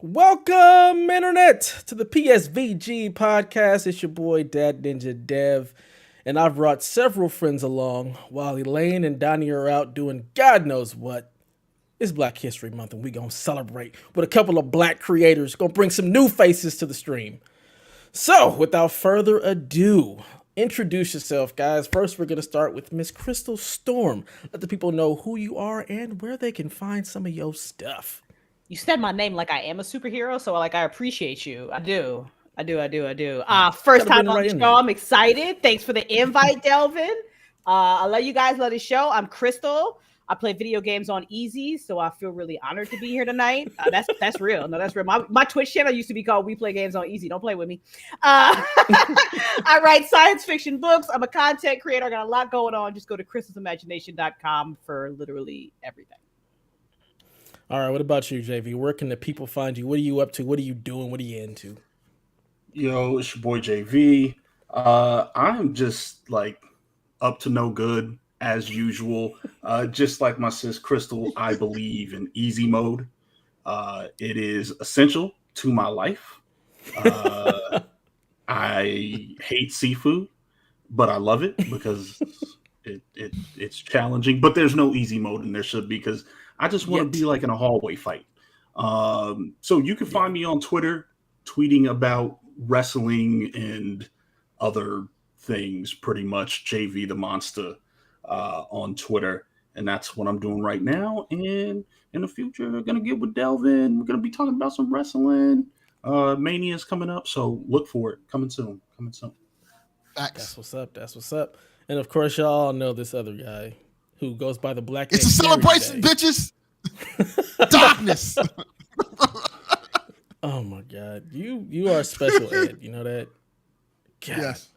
Welcome, Internet, to the PSVG podcast. It's your boy, Dad Ninja Dev, and I've brought several friends along while Elaine and Donnie are out doing God knows what. It's Black History Month, and we gonna celebrate with a couple of black creators. Gonna bring some new faces to the stream. So, without further ado, introduce yourself, guys. First, we're gonna start with Miss Crystal Storm. Let the people know who you are and where they can find some of your stuff. You said my name like I am a superhero, so I appreciate you. I do. First time on the show. I'm excited. Thanks for the invite, Delvin. I love you guys. Love the show. I'm Crystal. I play video games on easy, so I feel really honored to be here tonight. That's real. No, that's real. My Twitch channel used to be called We Play Games on Easy. Don't play with me. I write science fiction books. I'm a content creator. I got a lot going on. Just go to crystalsimagination.com for literally everything. All right, what about you, JV? Where can the people find you? What are you up to? What are you doing? What are you into? Yo, it's your boy JV. I'm just like up to no good as usual. Just like my sis Crystal, I believe in easy mode. It is essential to my life. I hate seafood, but I love it because it's challenging. But there's no easy mode, and there should be, because I just want to be like in a hallway fight. So you can find me on Twitter tweeting about wrestling and other things, pretty much JV the Monster on Twitter. And that's what I'm doing right now. And in the future, we're going to get with Delvin. We're going to be talking about some wrestling. Mania's coming up, so look for it. Coming soon. That's what's up. And of course, y'all know this other guy who goes by the Black. It's a celebration, bitches. Darkness. Oh my God, you are special, Ed. You know that. God. Yes.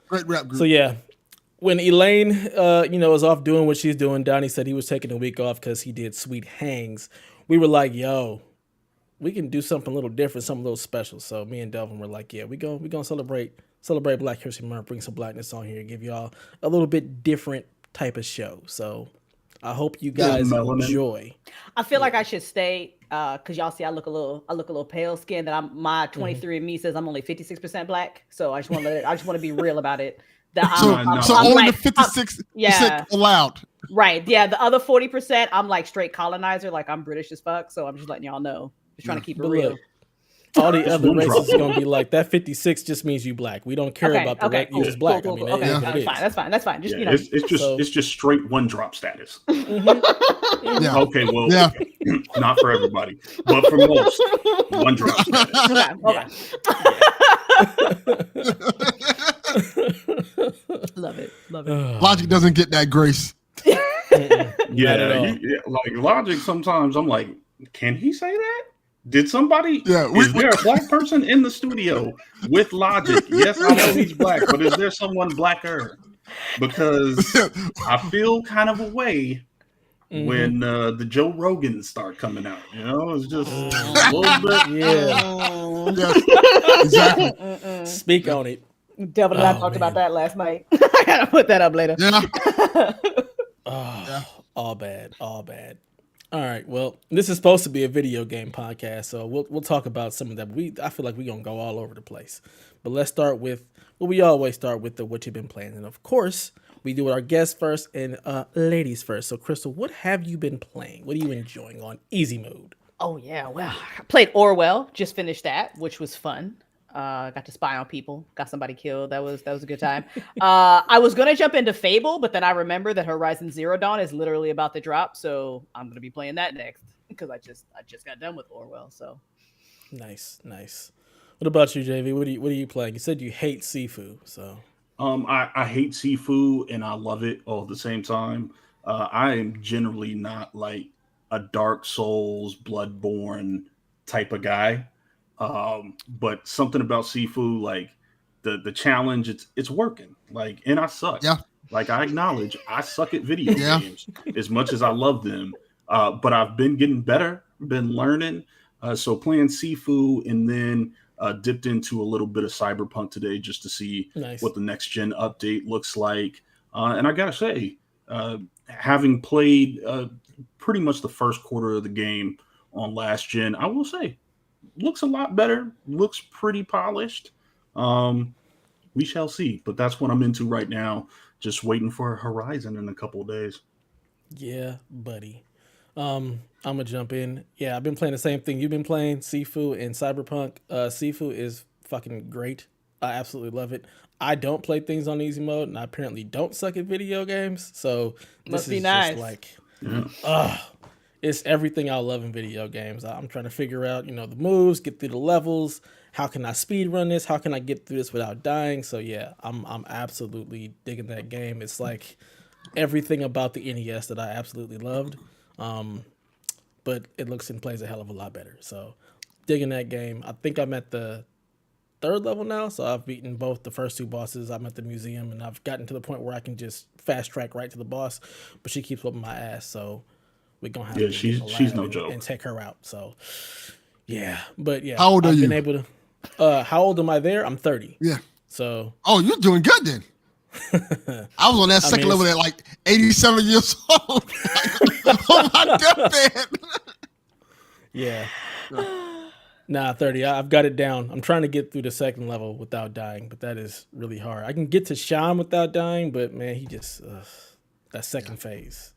Great rap group. So yeah, when Elaine, was off doing what she's doing, Donnie said he was taking a week off because he did Sweet Hangs. We were like, yo, we can do something a little different, something a little special. So me and Delvin were like, yeah, we gonna celebrate Black History Month, bring some blackness on here, give y'all a little bit different type of show. So I hope you guys enjoy. I feel like I should stay because y'all see I look a little pale skinned. That my 23andMe says I'm only 56% black. So I just want to be real about it. So only the 56% allowed. Right. Yeah. The other 40%, I'm like straight colonizer. Like I'm British as fuck. So I'm just letting y'all know. Just trying to keep it real. All the other races are gonna be like that. 56 just means you black. We don't care about the you just black. Cool. I mean, that's fine. Just it's just straight one drop status. Mm-hmm. Yeah. Okay, well, not for everybody, but for most, one drop status. Love it. Logic doesn't get that grace. Like Logic. Sometimes I'm like, can he say that? Did somebody? Is there a black person in the studio with Logic? Yes, I know he's black, but is there someone blacker? Because I feel kind of a way when the Joe Rogans start coming out. You know, it's just a little bit. Exactly. Speak on it. Devin and I talked about that last night. I gotta put that up later. All bad. All right, well, this is supposed to be a video game podcast, so we'll talk about some of that. I feel like we're going to go all over the place. But let's start with, we always start with what you've been playing. And of course, we do with our guests first and ladies first. So, Crystal, what have you been playing? What are you enjoying on easy mode? Oh, yeah, well, I played Orwell, just finished that, which was fun. Got to spy on people, got somebody killed. That was a good time. I was gonna jump into Fable, but then I remember that Horizon Zero Dawn is literally about to drop, so I'm gonna be playing that next because I just got done with Orwell. So nice. What about you, JV? What are you playing? You said you hate seafood, so I hate seafood and I love it all at the same time. I am generally not like a Dark Souls, Bloodborne type of guy. But something about seafood, like the challenge, it's working. Like, and I suck. Yeah. Like I acknowledge I suck at video games as much as I love them. But I've been getting better, been learning. So playing seafood and then dipped into a little bit of Cyberpunk today just to see what the next gen update looks like. And I gotta say, having played pretty much the first quarter of the game on last gen, I will say looks a lot better. Looks pretty polished. We shall see. But that's what I'm into right now. Just waiting for Horizon in a couple of days. Yeah, buddy. I'm gonna jump in. Yeah, I've been playing the same thing you've been playing, Sifu and Cyberpunk. Sifu is fucking great. I absolutely love it. I don't play things on easy mode, and I apparently don't suck at video games. So this Must be is nice. just like, it's everything I love in video games. I'm trying to figure out, the moves, get through the levels. How can I speed run this? How can I get through this without dying? So yeah, I'm absolutely digging that game. It's like everything about the NES that I absolutely loved. But it looks and plays a hell of a lot better. So digging that game. I think I'm at the 3rd level now. So I've beaten both the first 2 bosses. I'm at the museum and I've gotten to the point where I can just fast track right to the boss, but she keeps whooping my ass. So we're going to have to she's no joke and take her out. So yeah, but yeah. How old are you? Been able to, how old am I there? I'm 30. Yeah. So. Oh, you're doing good then. I was on that second level at like 87 years old. On my deathbed. Yeah. Nah, 30. I've got it down. I'm trying to get through the 2nd level without dying, but that is really hard. I can get to Sean without dying, but man, he just that second phase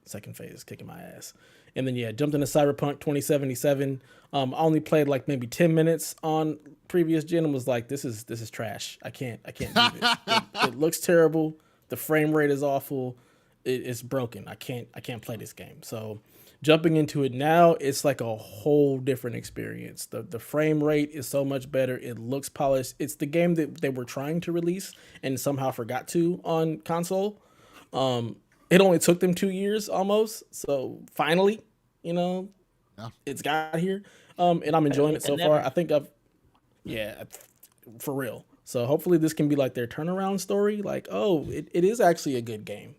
is kicking my ass. And then jumped into Cyberpunk 2077. I only played like maybe 10 minutes on previous gen and was like, this is trash. I can't do this. It looks terrible. The frame rate is awful. It's broken. I can't play this game. So jumping into it now, it's like a whole different experience. The frame rate is so much better. It looks polished. It's the game that they were trying to release and somehow forgot to on console. It only took them 2 years almost. So finally, it's got here. And I'm enjoying it so far. I think for real. So hopefully this can be like their turnaround story. Like, it is actually a good game.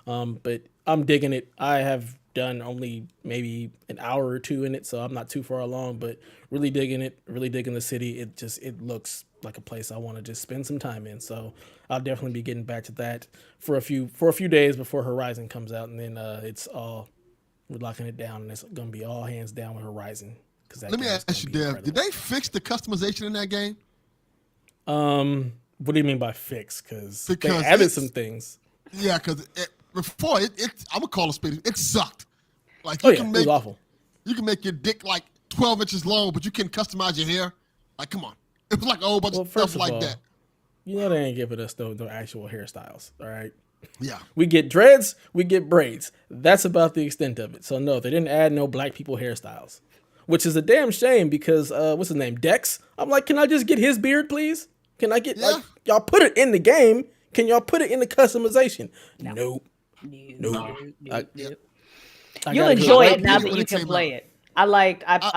But I'm digging it. I have done only maybe an hour or 2 in it, so I'm not too far along, but really digging it, really digging the city. It looks like a place I want to just spend some time in. So I'll definitely be getting back to that for a few days before Horizon comes out, and then we're locking it down, and it's gonna be all hands down with Horizon. Let me ask you, Dev, did they fix the customization in that game? What do you mean by fix? Because they added some things. Yeah, because before I'm gonna call it spade. It sucked. Like it was awful. You can make your dick like 12 inches long, but you can't customize your hair. Like, come on. It was like a whole bunch of stuff like that. They ain't giving us no actual hairstyles. All right. Yeah. We get dreads, we get braids. That's about the extent of it. So no, they didn't add no black people hairstyles, which is a damn shame because what's his name? Dex. I'm like, can I just get his beard, please? Can I get like y'all put it in the game? Can y'all put it in the customization? Nope. You'll enjoy it now that you can play it. I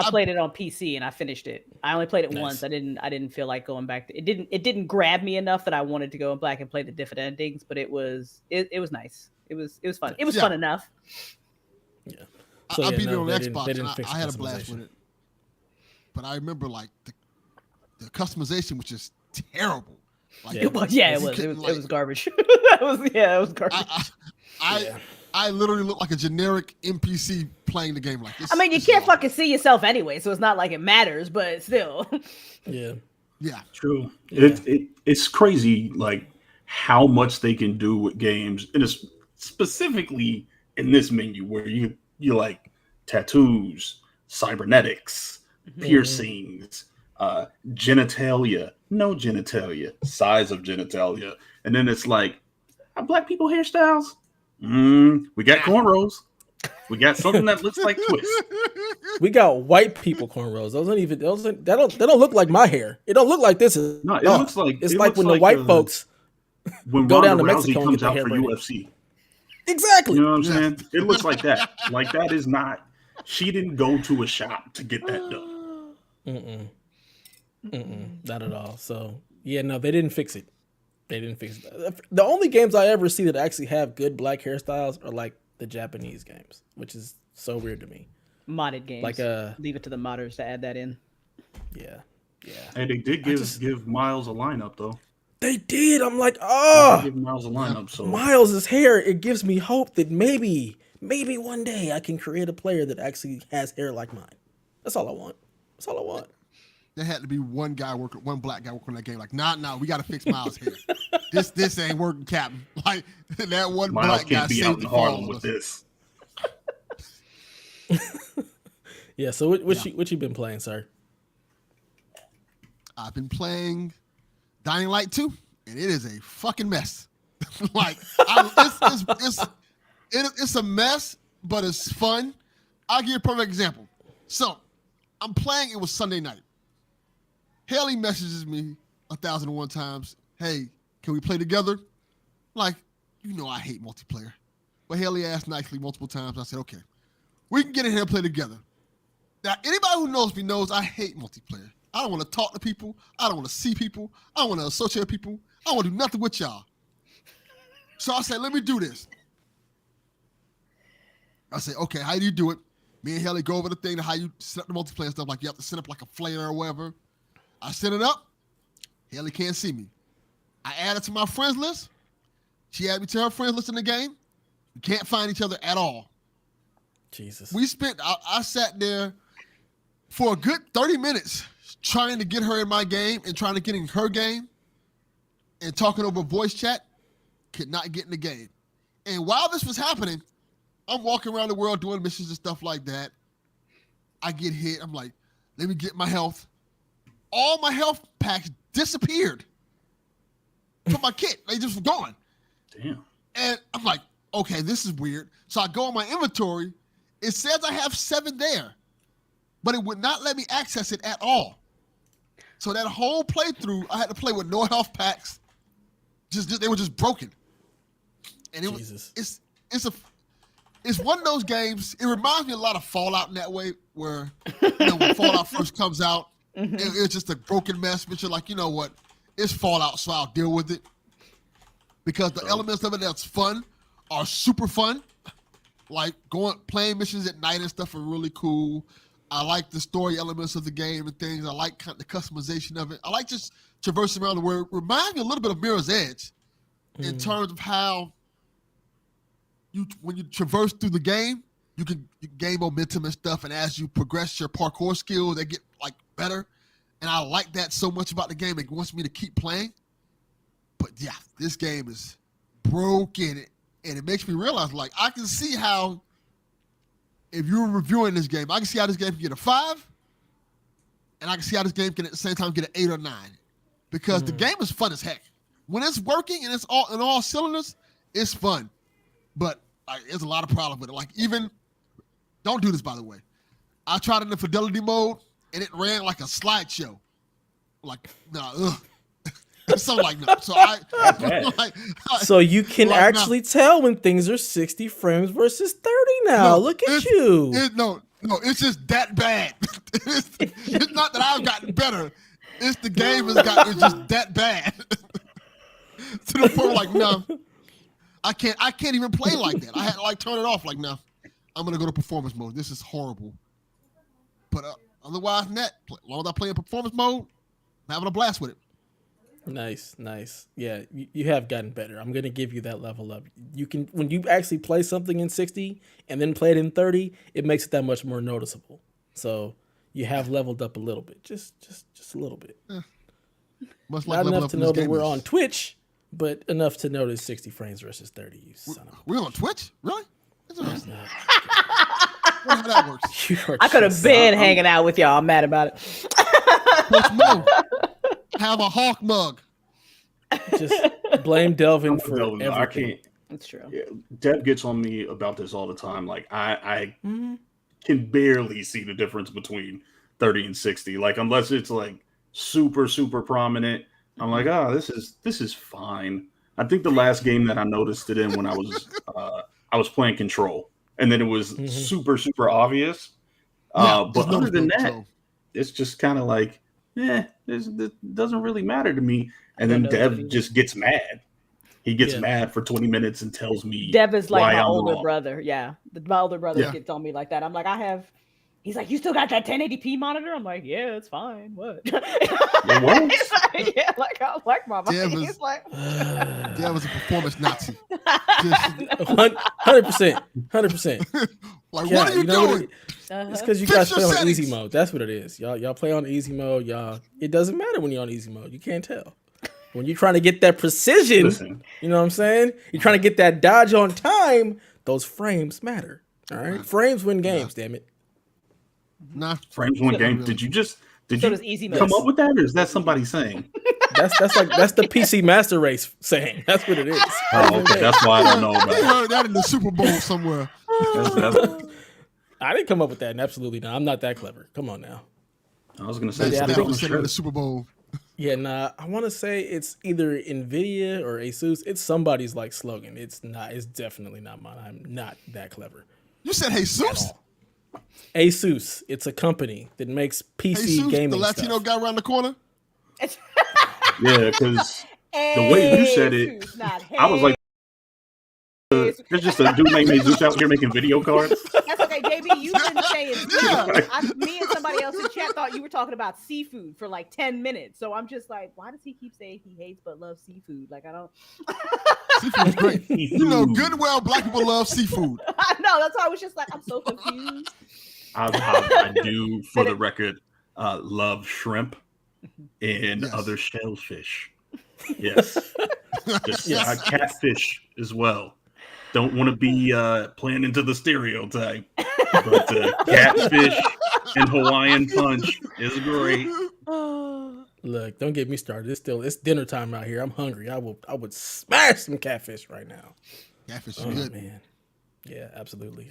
played it on PC and I finished it. I only played it once. I didn't feel like going back. It didn't grab me enough that I wanted to go back and play the different endings. But it was nice. It was fun. It was fun enough. Yeah. So, I beat it on Xbox. I had a blast with it. But I remember like the customization was just terrible. Like, it was garbage. It was garbage. I literally look like a generic NPC playing the game like this. I mean, you can't fucking see yourself anyway, so it's not like it matters, but still. Yeah. True. Yeah. It's crazy, like how much they can do with games, and it's specifically in this menu where you like tattoos, cybernetics, piercings, genitalia, no genitalia, size of genitalia, and then it's like black people hairstyles. We got cornrows. We got something that looks like twists. We got white people cornrows. That don't look like my hair. It don't look like this. No, it looks like it's like when the white folks when go down Ronda to Rousey Mexico and comes get their out hair for braided. UFC. Exactly. You know what I'm saying? It looks like that. Like that is not. She didn't go to a shop to get that done. Not at all. So yeah, no, they didn't fix it. The only games I ever see that actually have good black hairstyles are like the Japanese games, which is so weird to me. Modded games. Like leave it to the modders to add that in. Yeah. And they did give Miles a lineup though. They did. I'm like, give Miles a lineup. So Miles' hair, it gives me hope that maybe one day I can create a player that actually has hair like mine. That's all I want. there had to be one black guy working on that game. Like, nah, we got to fix Miles here. This ain't working, Captain. Like, that one Miles black guy can't be out in Harlem with this. Yeah. So what you been playing, sir? I've been playing Dying Light 2, and it is a fucking mess. Like, it's a mess, but it's fun. I'll give you a perfect example. So, I'm playing. It was Sunday night. Haley messages me 1,001 times. Hey, can we play together? Like, I hate multiplayer. But Haley asked nicely multiple times. I said, okay, we can get in here and play together. Now, anybody who knows me knows I hate multiplayer. I don't want to talk to people. I don't want to see people. I don't want to associate with people. I don't want to do nothing with y'all. So I said, let me do this. I said, okay, how do you do it? Me and Haley go over the thing to how you set up the multiplayer stuff. Like, you have to set up like a flare or whatever. I set it up. Haley can't see me. I added to my friends list. She added me to her friends list in the game. We can't find each other at all. Jesus. I sat there for a good 30 minutes trying to get her in my game and trying to get in her game and talking over voice chat. Could not get in the game. And while this was happening, I'm walking around the world doing missions and stuff like that. I get hit. I'm like, let me get my health. All my health packs disappeared from my kit. They just were gone. Damn. And I'm like, okay, this is weird. So I go on my inventory. It says I have 7 there, but it would not let me access it at all. So that whole playthrough, I had to play with no health packs. Just they were just broken. And it's one of those games. It reminds me a lot of Fallout in that way, where when Fallout first comes out, it's just a broken mess. But you're like, you know what? It's Fallout, so I'll deal with it. Because the elements of it that's fun are super fun. Like playing missions at night and stuff are really cool. I like the story elements of the game and things. I like the customization of it. I like just traversing around the world. Reminds me a little bit of Mirror's Edge in terms of how when you traverse through the game, you gain momentum and stuff. And as you progress your parkour skills, they get like better. And I like that so much about the game. It wants me to keep playing. But yeah, this game is broken. And it makes me realize, like, I can see how, if you're reviewing this game, I can see how this game can get a 5. And I can see how this game can at the same time get an 8 or 9. Because the game is fun as heck. When it's working and it's all in all cylinders, it's fun. But there's a lot of problems with it. Like, even, don't do this, by the way. I tried it in the fidelity mode, and it ran like a slideshow. Like, so like, no. So so you can actually tell when things are 60 frames versus 30 now. Look at you. No, it's just that bad. It's not that I've gotten better. It's the game it's just that bad. To the point where, like, no, I can't even play like that. I had to like turn it off. Like, no, I'm gonna go to performance mode. This is horrible. But otherwise, as long as I play in performance mode, I'm having a blast with it. Nice. Yeah, you have gotten better. I'm gonna give you that level up. You can, when you actually play something in 60 and then play it in 30, it makes it that much more noticeable. So you have leveled up a little bit, just a little bit. Not enough to know that we're on Twitch, but enough to notice 60 frames versus 30. You son of a... We're on Twitch, really? How that works? I could have been hanging out with y'all. I'm mad about it. Have a Hawk mug. Just blame Delvin for everything. I can't. That's true. Yeah, Deb gets on me about this all the time. Like, I can barely see the difference between 30 and 60. Like, unless it's like super, super prominent, I'm like, this is fine. I think the last game that I noticed it in when I was playing Control, and then it was super, super obvious. But other than that, it's just kind of like, it doesn't really matter to me. And then Dev just gets mad. He gets mad for 20 minutes and tells me Dev is like my older wrong. brother. Yeah. My older brother gets on me like that. I'm like, I have He's like, you still got that 1080p monitor? I'm like, yeah, it's fine. What? It works. Yeah, like I like my Dev money. is- He's like, Dev was a performance Nazi. 100%. 100%. Like, Yeah, what are you doing? It's because you Fix guys your play on settings. easy mode. That's what it is. Y'all play on easy mode. Y'all, it doesn't matter when you're on easy mode. You can't tell. When you're trying to get that precision, Listen. you know what I'm saying? You're trying to get that dodge on time. Those frames matter. All right, frames win games. Damn it. Nah. Frames one game. Really. Did you so does easy mode. come up with that, or is that somebody saying? That's the PC Master Race saying. That's what it is. Oh, okay. That's why I don't know about They it. heard that in the Super Bowl somewhere. That's- I didn't come up with that. And absolutely not. I'm not that clever. Come on now. I was gonna say They Yeah, I something think- on definitely the said it in the shirt. Super Bowl. Yeah, nah. I want to say it's either Nvidia or Asus. It's somebody's like slogan. It's not. It's definitely not mine. I'm not that clever. You said Jesus? Asus. It's a company that makes PC Jesus, gaming the Latino stuff. guy around the corner? Yeah, because the way you said it, I was like, there's just a dude named Jesus out here making video cards. That's okay, JB. You've been saying Yeah. me and somebody else in chat thought you were talking about seafood for like 10 minutes. So I'm just like, why does he keep saying he hates but loves seafood? Like, I don't. Seafood's great. You know good well black people love seafood. I know. That's why I was just like, I'm so confused. I do, for the record, love shrimp and Yes. other shellfish. Yes. Just catfish as well. Don't want to be playing into the stereotype, but catfish and Hawaiian punch is great. Look, don't get me started. It's dinner time out here. I'm hungry. I would smash some catfish right now. Catfish is Oh good. man, yeah, absolutely.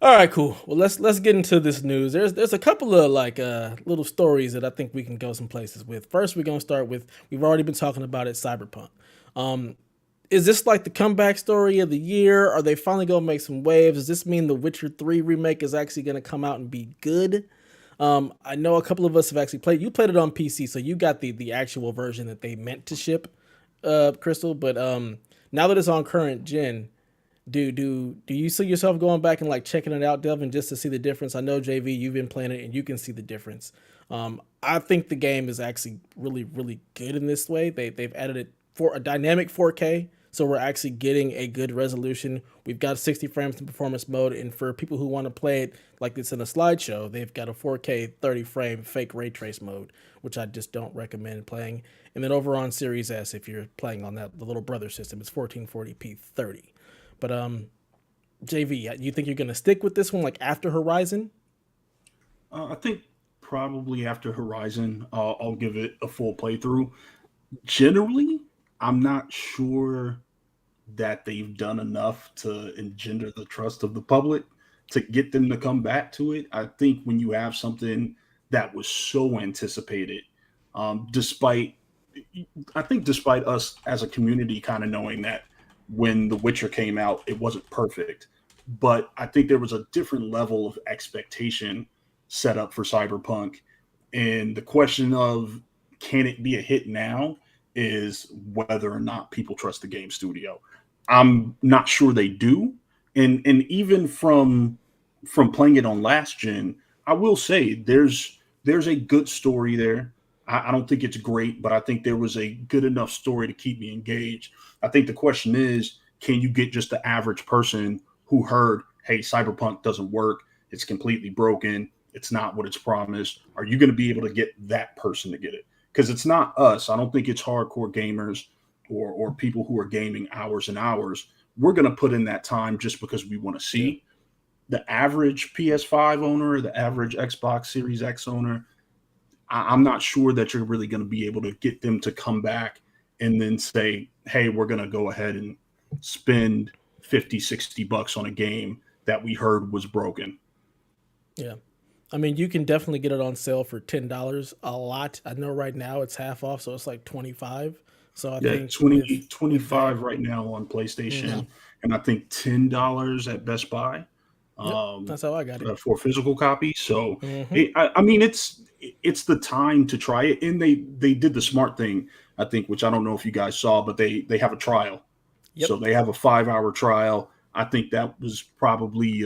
All right, cool. Well, let's get into this news. There's a couple of like little stories that I think we can go some places with. First, we're gonna start with, we've already been talking about it, Cyberpunk. Is this like the comeback story of the year? Are they finally gonna make some waves? Does this mean the Witcher 3 remake is actually gonna come out and be good? I know a couple of us have actually played. You played it on PC, so you got the actual version that they meant to ship, Crystal. But now that it's on current gen, do you see yourself going back and like checking it out, Delvin, just to see the difference? I know, JV, you've been playing it and you can see the difference. I think the game is actually really, really good in this way. They've added it for a dynamic 4K, so we're actually getting a good resolution. We've got 60 frames in performance mode, and for people who want to play it like it's in a slideshow, they've got a 4K 30 frame fake ray trace mode, which I just don't recommend playing. And then over on Series S, if you're playing on the little brother system, it's 1440p 30. But JV, you think you're gonna stick with this one like after Horizon? I think probably after Horizon, I'll give it a full playthrough. Generally, I'm not sure that they've done enough to engender the trust of the public to get them to come back to it. I think when you have something that was so anticipated, despite us as a community kind of knowing that when The Witcher came out, it wasn't perfect, but I think there was a different level of expectation set up for Cyberpunk. And the question of can it be a hit now is whether or not people trust the game studio. I'm not sure they do. And even from playing it on last gen, I will say there's a good story there. I don't think it's great, but I think there was a good enough story to keep me engaged. I think the question is, can you get just the average person who heard, hey, Cyberpunk doesn't work, it's completely broken, it's not what it's promised? Are you going to be able to get that person to get it? Because it's not us. I don't think it's hardcore gamers or people who are gaming hours and hours. We're going to put in that time just because we want to see. The average PS5 owner, the average Xbox Series X owner, I'm not sure that you're really going to be able to get them to come back and then say, hey, we're going to go ahead and spend $50-$60 on a game that we heard was broken. Yeah. I mean, you can definitely get it on sale for $10 a lot. I know right now it's half off, so it's like $25. So I think 25 right now on PlayStation, and I think $10 at Best Buy. That's how I got it for a physical copy. So I mean, it's the time to try it, and they did the smart thing, I think, which I don't know if you guys saw, but they have a trial. Yep. So they have a 5-hour trial. I think that was probably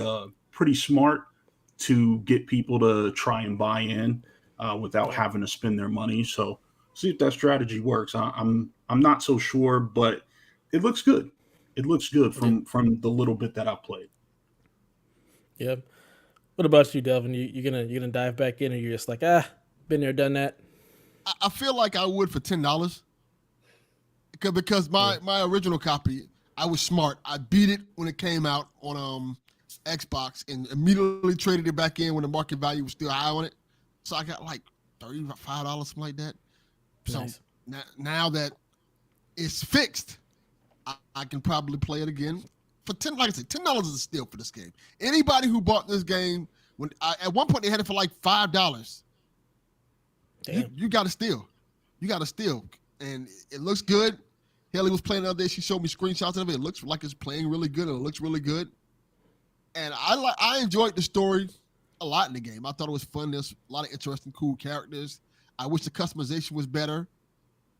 pretty smart. to get people to try and buy in without having to spend their money. So see if that strategy works. I'm not so sure, but it looks good. It looks good from the little bit that I played. Yep. What about you, Delvin? You gonna dive back in, or you're just like, been there, done that? I feel like I would for $10 because my original copy, I was smart. I beat it when it came out on Xbox and immediately traded it back in when the market value was still high on it. So I got like $35, something like that. So Nice. now that it's fixed, I can probably play it again for like I said, $10 is a steal for this game. Anybody who bought this game at one point they had it for like $5. You got to steal. You got to steal, and it looks good. Haley was playing the other day. She showed me screenshots of it. It looks like it's playing really good, and it looks really good. And I enjoyed the story a lot in the game. I thought it was fun. There's a lot of interesting, cool characters. I wish the customization was better,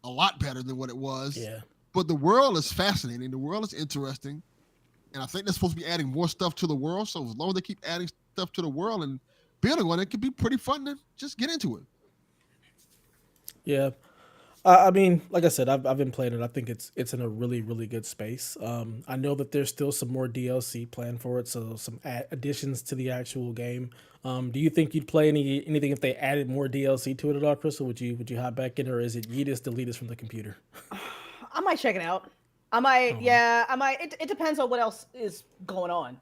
a lot better than what it was. Yeah. But the world is fascinating. The world is interesting. And I think they're supposed to be adding more stuff to the world. So as long as they keep adding stuff to the world and building on it, could be pretty fun to just get into it. Yeah. I mean, like I said, I've been playing it. I think it's in a really, really good space. I know that there's still some more DLC planned for it, so some additions to the actual game. Do you think you'd play anything if they added more DLC to it at all, Chris? Or would you hop back in, or is it Yeetus delete us from the computer? I might check it out. I might. It depends on what else is going on.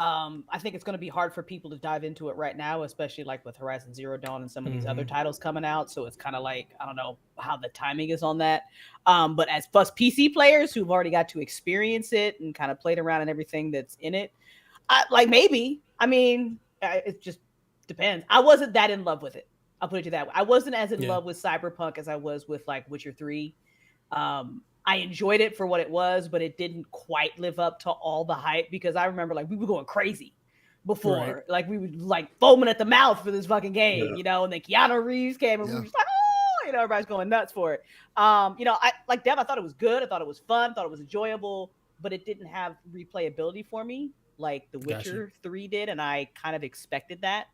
I think it's going to be hard for people to dive into it right now, especially like with Horizon Zero Dawn and some of these other titles coming out. So it's kind of like, I don't know how the timing is on that. But as plus PC players who've already got to experience it and kind of played around and everything that's in it, maybe. I mean, it just depends. I wasn't that in love with it. I'll put it to that way. I wasn't as in love with Cyberpunk as I was with like Witcher 3. I enjoyed it for what it was, but it didn't quite live up to all the hype because I remember like we were going crazy before. Right. Like we were like foaming at the mouth for this fucking game, you know, and then Keanu Reeves came and we were just like, oh, you know, everybody's going nuts for it. You know, I like Dev, I thought it was good. I thought it was fun. I thought it was enjoyable, but it didn't have replayability for me like The Witcher 3 did. And I kind of expected that.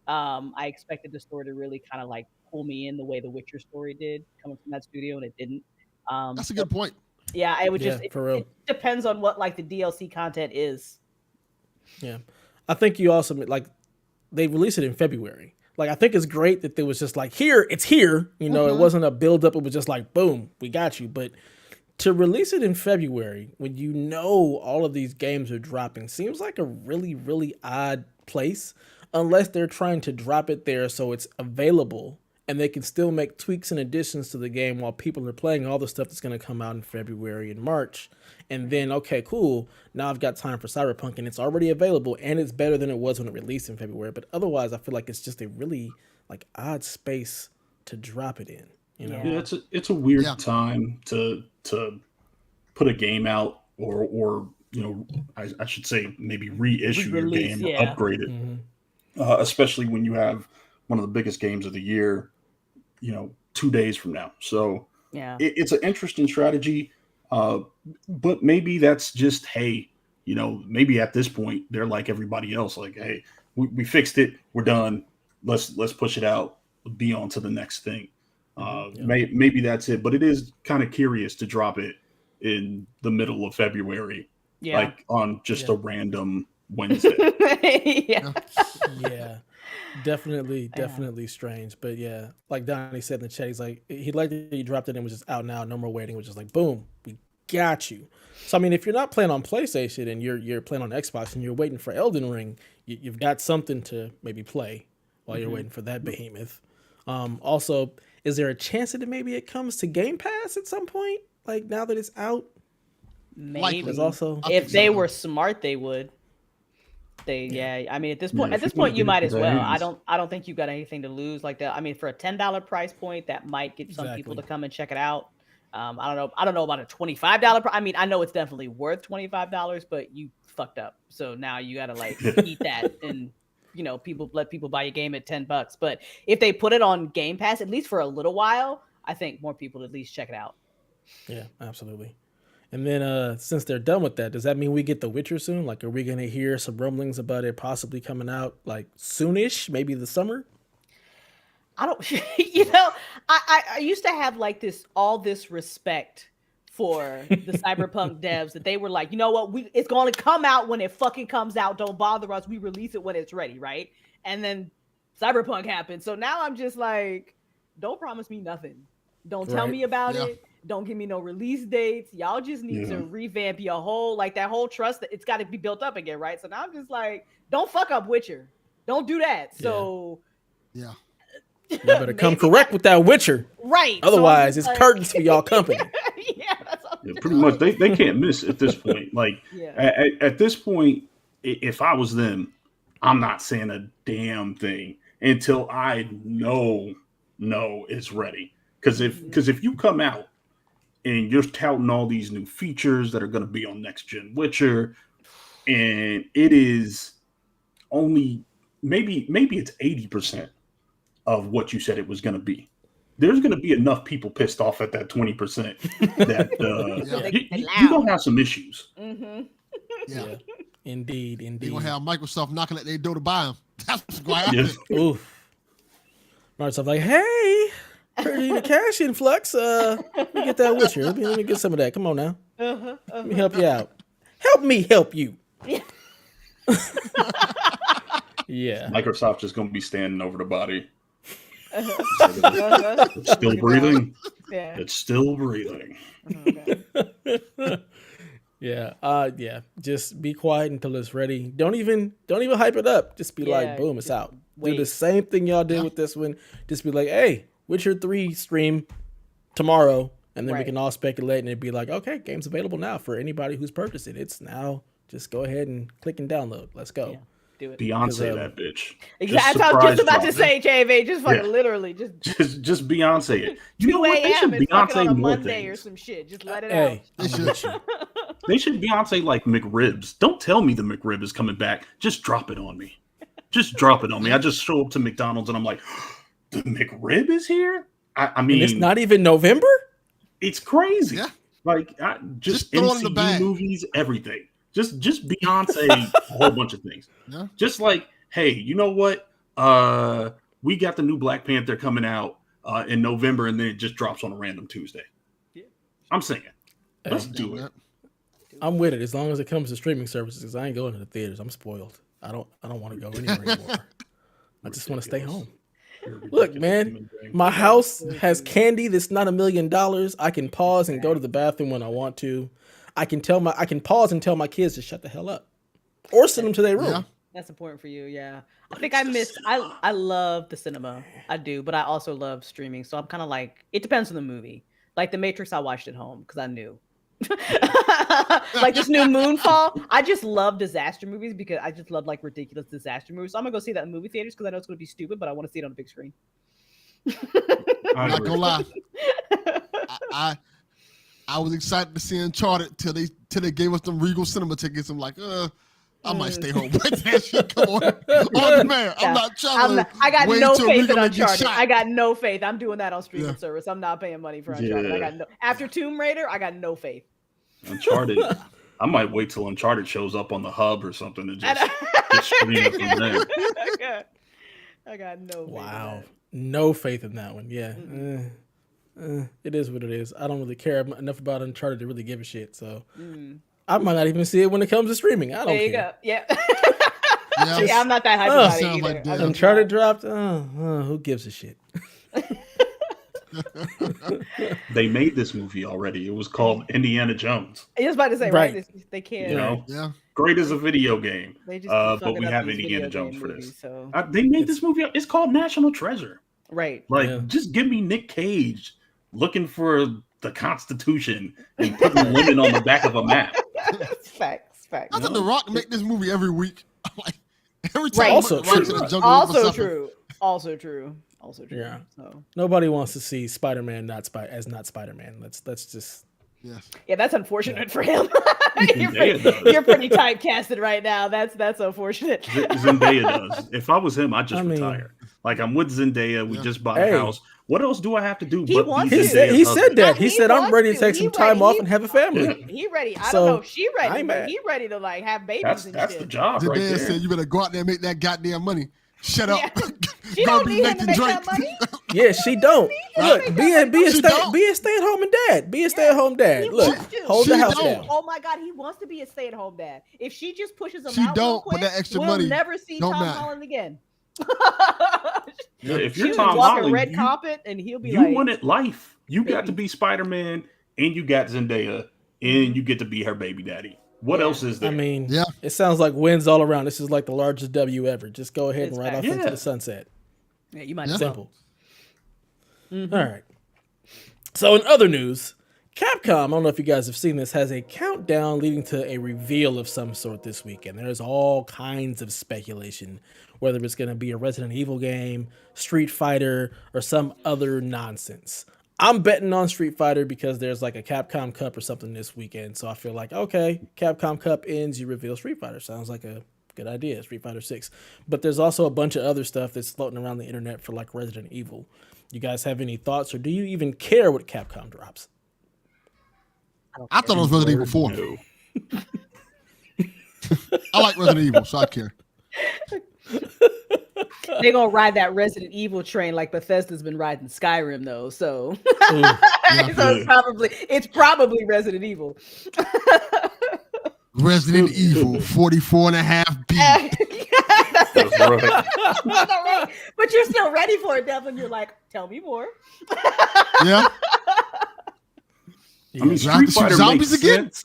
I expected the story to really kind of like pull me in the way The Witcher story did coming from that studio, and it didn't. That's a good point. Yeah, it would just for real. It depends on what like the DLC content is. Yeah, I think you also like they released it in February. Like I think it's great that there was just like it's here. You know, it wasn't a build up. It was just like boom, we got you. But to release it in February when you know all of these games are dropping seems like a really, really odd place. Unless they're trying to drop it there so it's available and they can still make tweaks and additions to the game while people are playing all the stuff that's going to come out in February and March. And then, okay, cool. Now I've got time for Cyberpunk and it's already available and it's better than it was when it released in February. But otherwise, I feel like it's just a really like odd space to drop it in. You know? Yeah, it's a weird time to put a game out or you know, I should say maybe reissue your game or upgrade it. Especially when you have one of the biggest games of the year, you know, 2 days from now. So it's an interesting strategy. But maybe that's just, hey, you know, maybe at this point they're like everybody else, like, hey, we fixed it, we're done. Let's push it out, be on to the next thing. Maybe that's it. But it is kind of curious to drop it in the middle of February, like on just a random Wednesday. Definitely strange. But yeah, like Donnie said in the chat, he's like, he liked that he dropped it and was just out now, no more waiting, which is like, boom, we got you. So I mean, if you're not playing on PlayStation and you're playing on Xbox and you're waiting for Elden Ring, you've got something to maybe play while you're waiting for that behemoth. Also, is there a chance that maybe it comes to Game Pass at some point? Like now that it's out? Maybe. There's also if they were smart, they would. I mean, at this point, you might as well. I don't think you've got anything to lose like that. I mean, for a $10 price point, that might get some people to come and check it out. I don't know about a $25. I mean, I know it's definitely worth $25, but you fucked up. So now you got to like eat that and, you know, let people buy your game at $10. But if they put it on Game Pass, at least for a little while, I think more people would at least check it out. Yeah, absolutely. And then since they're done with that, does that mean we get The Witcher soon? Like, are we going to hear some rumblings about it possibly coming out like soonish, maybe the summer? I don't, I used to have like all this respect for the Cyberpunk devs that they were like, you know what, it's going to come out when it fucking comes out. Don't bother us. We release it when it's ready, right? And then Cyberpunk happened. So now I'm just like, don't promise me nothing. Don't tell me about it. Don't give me no release dates. Y'all just need to revamp your whole, like that whole trust. That it's got to be built up again, right? So now I'm just like, don't fuck up Witcher. Don't do that. So yeah. You better come correct with that Witcher. Right. Otherwise, it's curtains for y'all company. That's pretty much. They can't miss at this point. Like at this point, if I was them, I'm not saying a damn thing until I know it's ready. Because if you come out and you're touting all these new features that are going to be on next gen Witcher, and it is only maybe it's 80% of what you said it was going to be. There's going to be enough people pissed off at that 20% that you're going to have some issues. Mm-hmm. Yeah. Indeed. You're going to have Microsoft knocking at their door to buy them. That's what's going to happen. Oof. Microsoft like, hey, need a cash influx. Let me get that Witcher. Let me get some of that. Come on now. Let me help you out. Help me help you. Yeah. Microsoft is going to be standing over the body. It's still breathing. Yeah. It's still breathing. Yeah. Just be quiet until it's ready. Don't even hype it up. Just be like, boom, it's out. Do the same thing y'all did with this one. Just be like, hey, Witcher 3 stream tomorrow, and then we can all speculate, and it'd be like, okay, game's available now for anybody who's purchased it. It's now. Just go ahead and click and download. Let's go. Yeah. Do it. Beyonce that bitch. Exactly. I was just about to say, JV, just fucking literally. Just Beyonce it. 2 a.m. and fucking on a Monday things. or some shit. Just let it out. They should Beyonce like McRibs. Don't tell me the McRib is coming back. Just drop it on me. Just drop it on me. I just show up to McDonald's and I'm like, the McRib is here? I mean, and it's not even November? It's crazy. Yeah. Like, just throw it in the MCU bag. movies, everything. Just Beyonce, a whole bunch of things. Yeah. Just like, hey, you know what? We got the new Black Panther coming out in November, and then it just drops on a random Tuesday. Yeah. I'm saying, let's do it. I'm with it as long as it comes to streaming services. Because I ain't going to the theaters. I'm spoiled. I don't want to go anywhere anymore. I just want to stay home. Look, man, my house has candy that's not $1 million. I can pause and go to the bathroom when I want to. I can pause and tell my kids to shut the hell up, or send them to their room. Yeah. That's important for you. Yeah. I think I love the cinema. I do, but I also love streaming. So I'm kind of like, it depends on the movie. Like The Matrix, I watched at home because I knew. Like this new Moonfall, I just love disaster movies because I just love like ridiculous disaster movies. So I'm gonna go see that in movie theaters because I know it's gonna be stupid, but I want to see it on a big screen. I'm not gonna lie. I was excited to see Uncharted till they gave us them Regal Cinema tickets. I'm like, I might stay home. But that shit come on demand. I'm not trying I got no faith in Uncharted. I got no faith. I'm doing that on streaming service. I'm not paying money for Uncharted. Yeah. After Tomb Raider, I got no faith. Uncharted. I might wait till Uncharted shows up on the hub or something and just stream it from there. I got no faith. Wow. No faith in that one. Yeah. It is what it is. I don't really care enough about Uncharted to really give a shit. So I might not even see it when it comes to streaming. I don't care. There you go. Yeah. Yeah, I'm not that hyped about it either. Like Uncharted dropped. Who gives a shit? They made this movie already. It was called Indiana Jones. I was about to say, right? They can't. You know, great as a video game. They just but we have Indiana Jones for this. So. They made this movie. It's called National Treasure. Right. Like, just give me Nick Cage looking for the Constitution and putting women on the back of a map. Facts. I thought The Rock make this movie every week. Like every time. Right. Also true. Yeah. So. Nobody wants to see Spider-Man as not Spider-Man. That's just. Yes. Yeah, that's unfortunate for him. You're pretty typecasted right now. That's unfortunate. Zendaya does. If I was him, I'd just retire. Like, I'm with Zendaya. We just bought a house. What else do I have to do? He wants be to. He said that. He He said, I'm ready to wants take to. some time off and have a family. He ready. I So, don't know if she I ready, ain't but mad. he ready to like have babies and That's shit. the job right Zendaya there. said, you better go out there and make that goddamn money. Shut up. She Go don't be need him to making make drink. that money. Yeah, she don't. Look, be a stay-at-home dad. Be a stay-at-home dad. He Look, wants to. hold the She house don't. down. Oh my God, he wants to be a stay-at-home dad. If she just pushes him She out real don't, quick, but that extra we'll money never see don't Tom matter. Holland again. Yeah, if She you're was Tom walking Holland, red carpet, and he'll be you like, wanted life. You got to baby. be Spider-Man, and you got Zendaya, and you get to be her baby daddy. What else is there? I mean, it sounds like wins all around. This is like the largest W ever. Just go ahead and ride off into the sunset. Yeah, you might Simple. All right. So in other news, Capcom, I don't know if you guys have seen this, has a countdown leading to a reveal of some sort this weekend. There's all kinds of speculation, whether it's going to be a Resident Evil game, Street Fighter, or some other nonsense. I'm betting on Street Fighter because there's like a Capcom Cup or something this weekend. So I feel like, okay, Capcom Cup ends, you reveal Street Fighter. Sounds like a good idea, Street Fighter 6. But there's also a bunch of other stuff that's floating around the internet for like Resident Evil. You guys have any thoughts, or do you even care what Capcom drops? I thought it was Resident Evil 4. I like Resident Evil, so I care. They're gonna ride that Resident Evil train like Bethesda's been riding Skyrim, though. So, it's probably Resident Evil. Resident Evil 44 and a half B. That's right. But you're still ready for it, Devin. You're like, tell me more. Yeah. I mean, Street Fighter makes sense.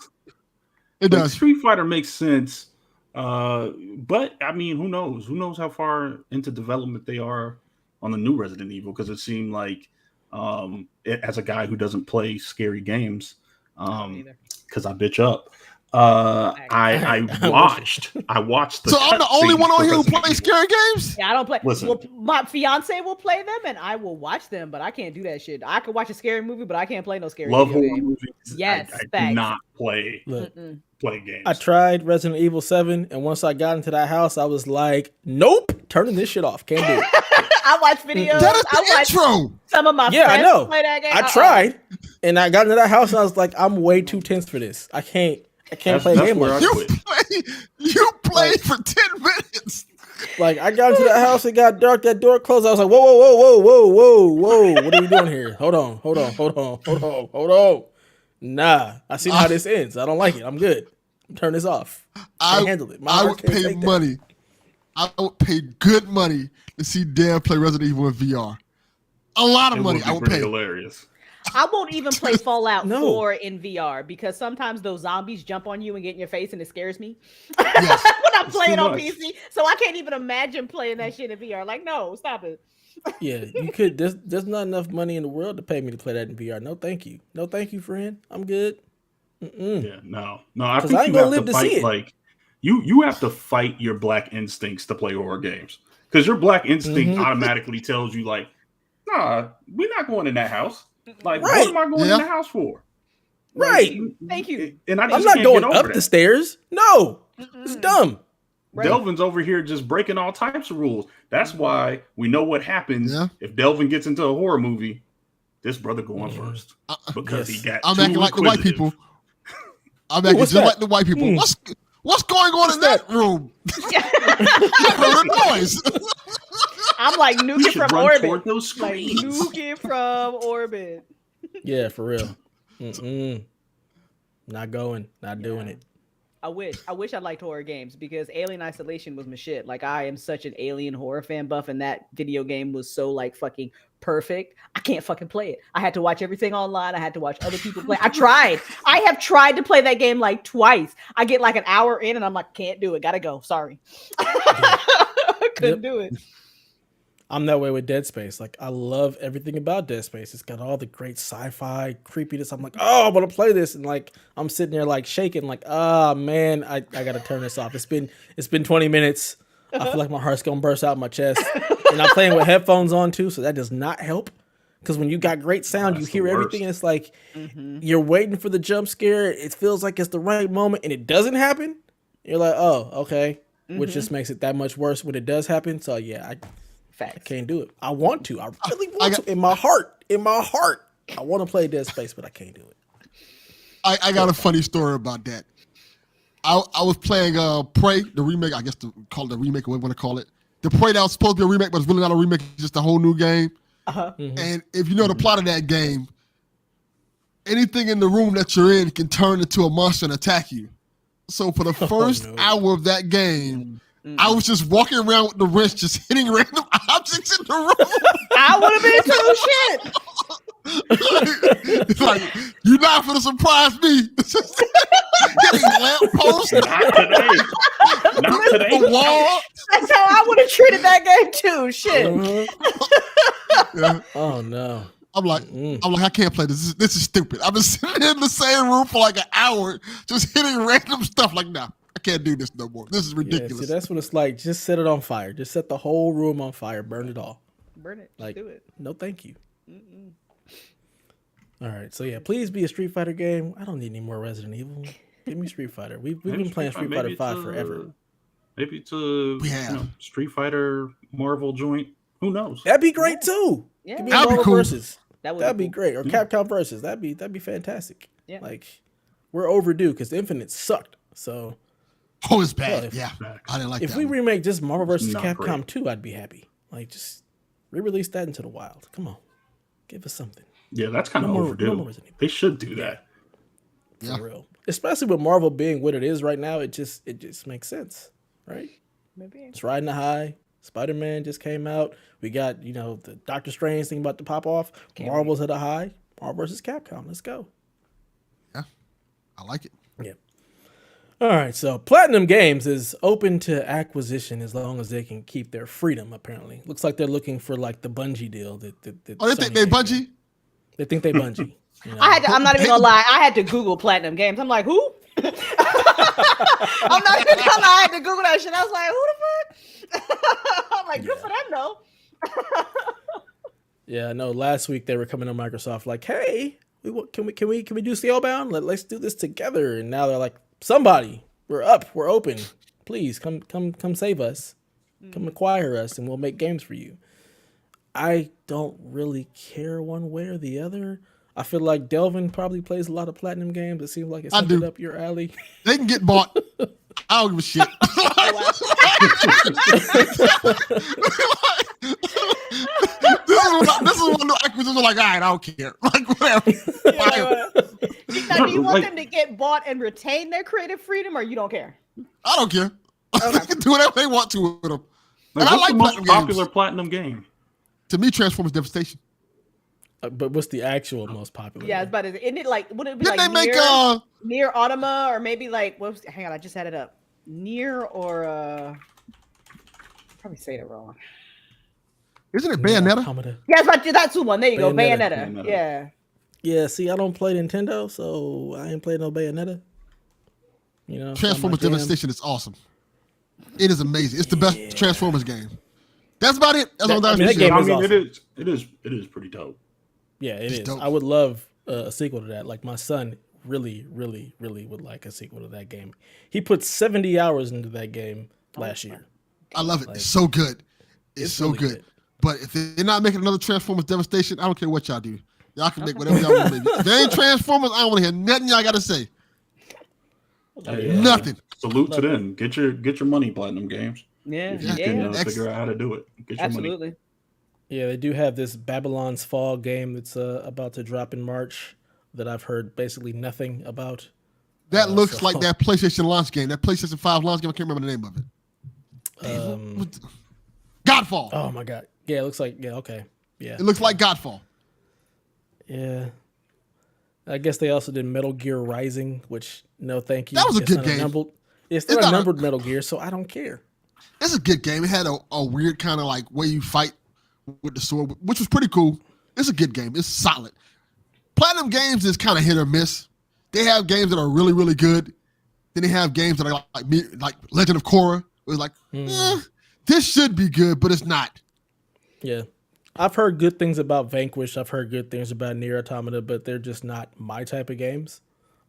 It does. Street Fighter makes sense. But I mean, who knows? Who knows how far into development they are on the new Resident Evil? Because it seemed like, as a guy who doesn't play scary games, because I bitch up. I watched the So I'm the only one on here who plays scary games? Yeah, I don't play. Listen. Well, my fiance will play them and I will watch them, but I can't do that shit. I could watch a scary movie, but I can't play no scary Love video horror game. movies. Yes, I do not play Look, games. I tried Resident Evil 7, and once I got into that house, I was like, nope, turning this shit off. Can't do it. I watch videos. That is I the watch intro. some of my Yeah, I friends know. play that game. I tried, and I got into that house, and I was like, I'm way too tense for this. I can't play a game like this. You played for 10 minutes. Like, I got into that house, it got dark, that door closed. I was like, whoa. What are we doing here? Hold on. Nah, I see how this ends. I don't like it. I'm good. Turn this off. I handle it. I would pay money. I would pay good money to see Dan play Resident Evil in VR. A lot of money. I would pay. Hilarious. I won't even play Fallout No. 4 in VR because sometimes those zombies jump on you and get in your face and it scares me. Yes. When I'm playing on much. PC. So I can't even imagine playing that shit in VR. Like, no, stop it. Yeah, you could. There's not enough money in the world to pay me to play that in VR. No, thank you. No, thank you, friend. I'm good. Yeah, no. I 'Cause think I ain't you gonna have live to to see fight it. like you have to fight your black instincts to play horror games because your black instinct automatically tells you like, nah, we're not going in that house. Like, what am I going in the house for? Right. Thank you. And I'm not going up the stairs. No, it's dumb. Right. Delvin's over here just breaking all types of rules. That's why we know what happens if Delvin gets into a horror movie. This brother going first because he got. I'm too acting like the white inquisitive. people. I'm acting What's just that? like the white people. What's going on in that room? I heard a noise. I'm like We nuking should from run orbit. toward those Like screens. nuking from orbit. Yeah, for real. Not going. Not doing it. I wish I liked horror games because Alien Isolation was my shit. Like I am such an Alien horror fan buff, and that video game was so like fucking perfect. I can't fucking play it. I had to watch everything online. I had to watch other people play. I have tried to play that game like twice. I get like an hour in, and I'm like, can't do it. Gotta go. Sorry. Couldn't do it. I'm that way with Dead Space. Like, I love everything about Dead Space. It's got all the great sci-fi creepiness. I'm like, oh, I want to play this, and like, I'm sitting there like shaking, like, oh man, I gotta turn this off. It's been 20 minutes. I feel like my heart's gonna burst out my chest, and I'm playing with headphones on too, so that does not help. Because when you got great sound, you hear everything, and it's like you're waiting for the jump scare. It feels like it's the right moment, and it doesn't happen. You're like, oh, okay, which just makes it that much worse when it does happen. So yeah, Facts. I can't do it. I want to. I really want to. In my heart, I want to play Dead Space, but I can't do it. I got a funny story about that. I was playing Prey, the remake. I guess call it the remake, or what you want to call it. The Prey that was supposed to be a remake, but it's really not a remake. It's just a whole new game. Mm-hmm. And if you know the plot of that game, anything in the room that you're in can turn into a monster and attack you. So for the first hour of that game, I was just walking around with the wrench, just hitting random objects in the room. I would have been too. Shit. It's like, you're not gonna surprise me. Hitting lampposts. Not today. Not today. The wall. That's how I would have treated that game too. Shit. Yeah. Oh no. I'm like, I can't play this. This is stupid. I've been sitting in the same room for like an hour, just hitting random stuff. Like, nah, I can't do this no more. This is ridiculous. Yeah, see, that's what it's like. Just set it on fire. Just set the whole room on fire. Burn it all. Burn it. Like, Do it. no, thank you. All right, so yeah, please be a Street Fighter game. I don't need any more Resident Evil. Give me Street Fighter. We've been playing Street Fighter 5 forever. Maybe it's a Street Fighter Marvel joint. Who knows? That'd be great too. Yeah. Give me That'd be Marvel cool. Versus. That'd be great. Or Capcom Versus. That'd be fantastic. Yeah. Like, we're overdue because Infinite sucked. So Oh, it's bad. Well, Yeah, I didn't like if that. we remake just Marvel Versus Not Capcom great. 2, I'd be happy. Like, just re-release that into the wild. Come on, give us something. Yeah, that's kind of No more overdue. Resident Evil. They should do that. For Yeah. real. Especially with Marvel being what it is right now, it just makes sense, right? Maybe. It's riding the high. Spider-Man just came out. We got, the Doctor Strange thing about to pop off. Marvel's at a high. Marvel versus Capcom. Let's go. Yeah, I like it. Yeah. All right, so Platinum Games is open to acquisition as long as they can keep their freedom, apparently. Looks like they're looking for, like, the Bungie deal. That Oh, they think they Bungie? They think they Bungie. I'm not even gonna lie. I had to Google Platinum Games. I'm like, who? I'm not even gonna lie. I had to Google that shit. I was like, who the fuck? I'm like, good for them though. Yeah, I know. Last week they were coming to Microsoft like, "Hey, can we do Scalebound? Let's do this together." And now they're like, "Somebody, we're up, we're open. Please come save us, come acquire us, and we'll make games for you." I don't really care one way or the other. I feel like Delvin probably plays a lot of Platinum Games. It seems like it's something up your alley. They can get bought. I don't give a shit. This is one of the acquisitions. Like, all right, I don't care. Like, whatever. Now, do you want them to get bought and retain their creative freedom, or you don't care? I don't care. They can do whatever they want to with them. Like, And I what's like the most Platinum popular games. Platinum game? To me, Transformers Devastation. But what's the actual most popular? Yeah, one? it's about it. Isn't it like? Would it be Didn't like they make near Automa, or maybe like hang on, I just had it up. Near or probably say it wrong. Isn't it Bayonetta? Automata. Yeah, that's the one. There you go, Bayonetta. Bayonetta. Yeah. Yeah, see, I don't play Nintendo, so I ain't played no Bayonetta. It's Transformers not my jam. Devastation is awesome. It is amazing. It's the best Transformers game. That's about it. That's all I that mean, that game I is mean, awesome. it is pretty dope. Yeah, it is. dope. I would love a sequel to that. Like, my son really, really, really would like a sequel to that game. He put 70 hours into that game last year. I love it. It's so good. It's so really good. good. But if they're not making another Transformers Devastation, I don't care what y'all do. Y'all can make whatever y'all want to make. If they ain't Transformers, I don't want to hear nothing y'all got to say. Nothing. Salute to them. Get your money, Platinum Games. Yeah. If you can figure out how to do it, get your money. Absolutely. Yeah, they do have this Babylon's Fall game that's about to drop in March that I've heard basically nothing about. That looks like that PlayStation launch game. That PlayStation 5 launch game. I can't remember the name of it. Godfall. Oh my god. Yeah, it looks like okay. Yeah. It looks like Godfall. Yeah. I guess they also did Metal Gear Rising, which no thank you. That was a It's good not game. It's It's not not a a- numbered Metal Gear, so I don't care. It's a good game. It had a weird kind of like way you fight with the sword, which was pretty cool. It's a good game. It's solid. Platinum Games is kind of hit or miss. They have games that are really, really good. Then they have games that are like Legend of Korra. It was like, this should be good, but it's not. Yeah. I've heard good things about Vanquish. I've heard good things about Nier Automata, but they're just not my type of games.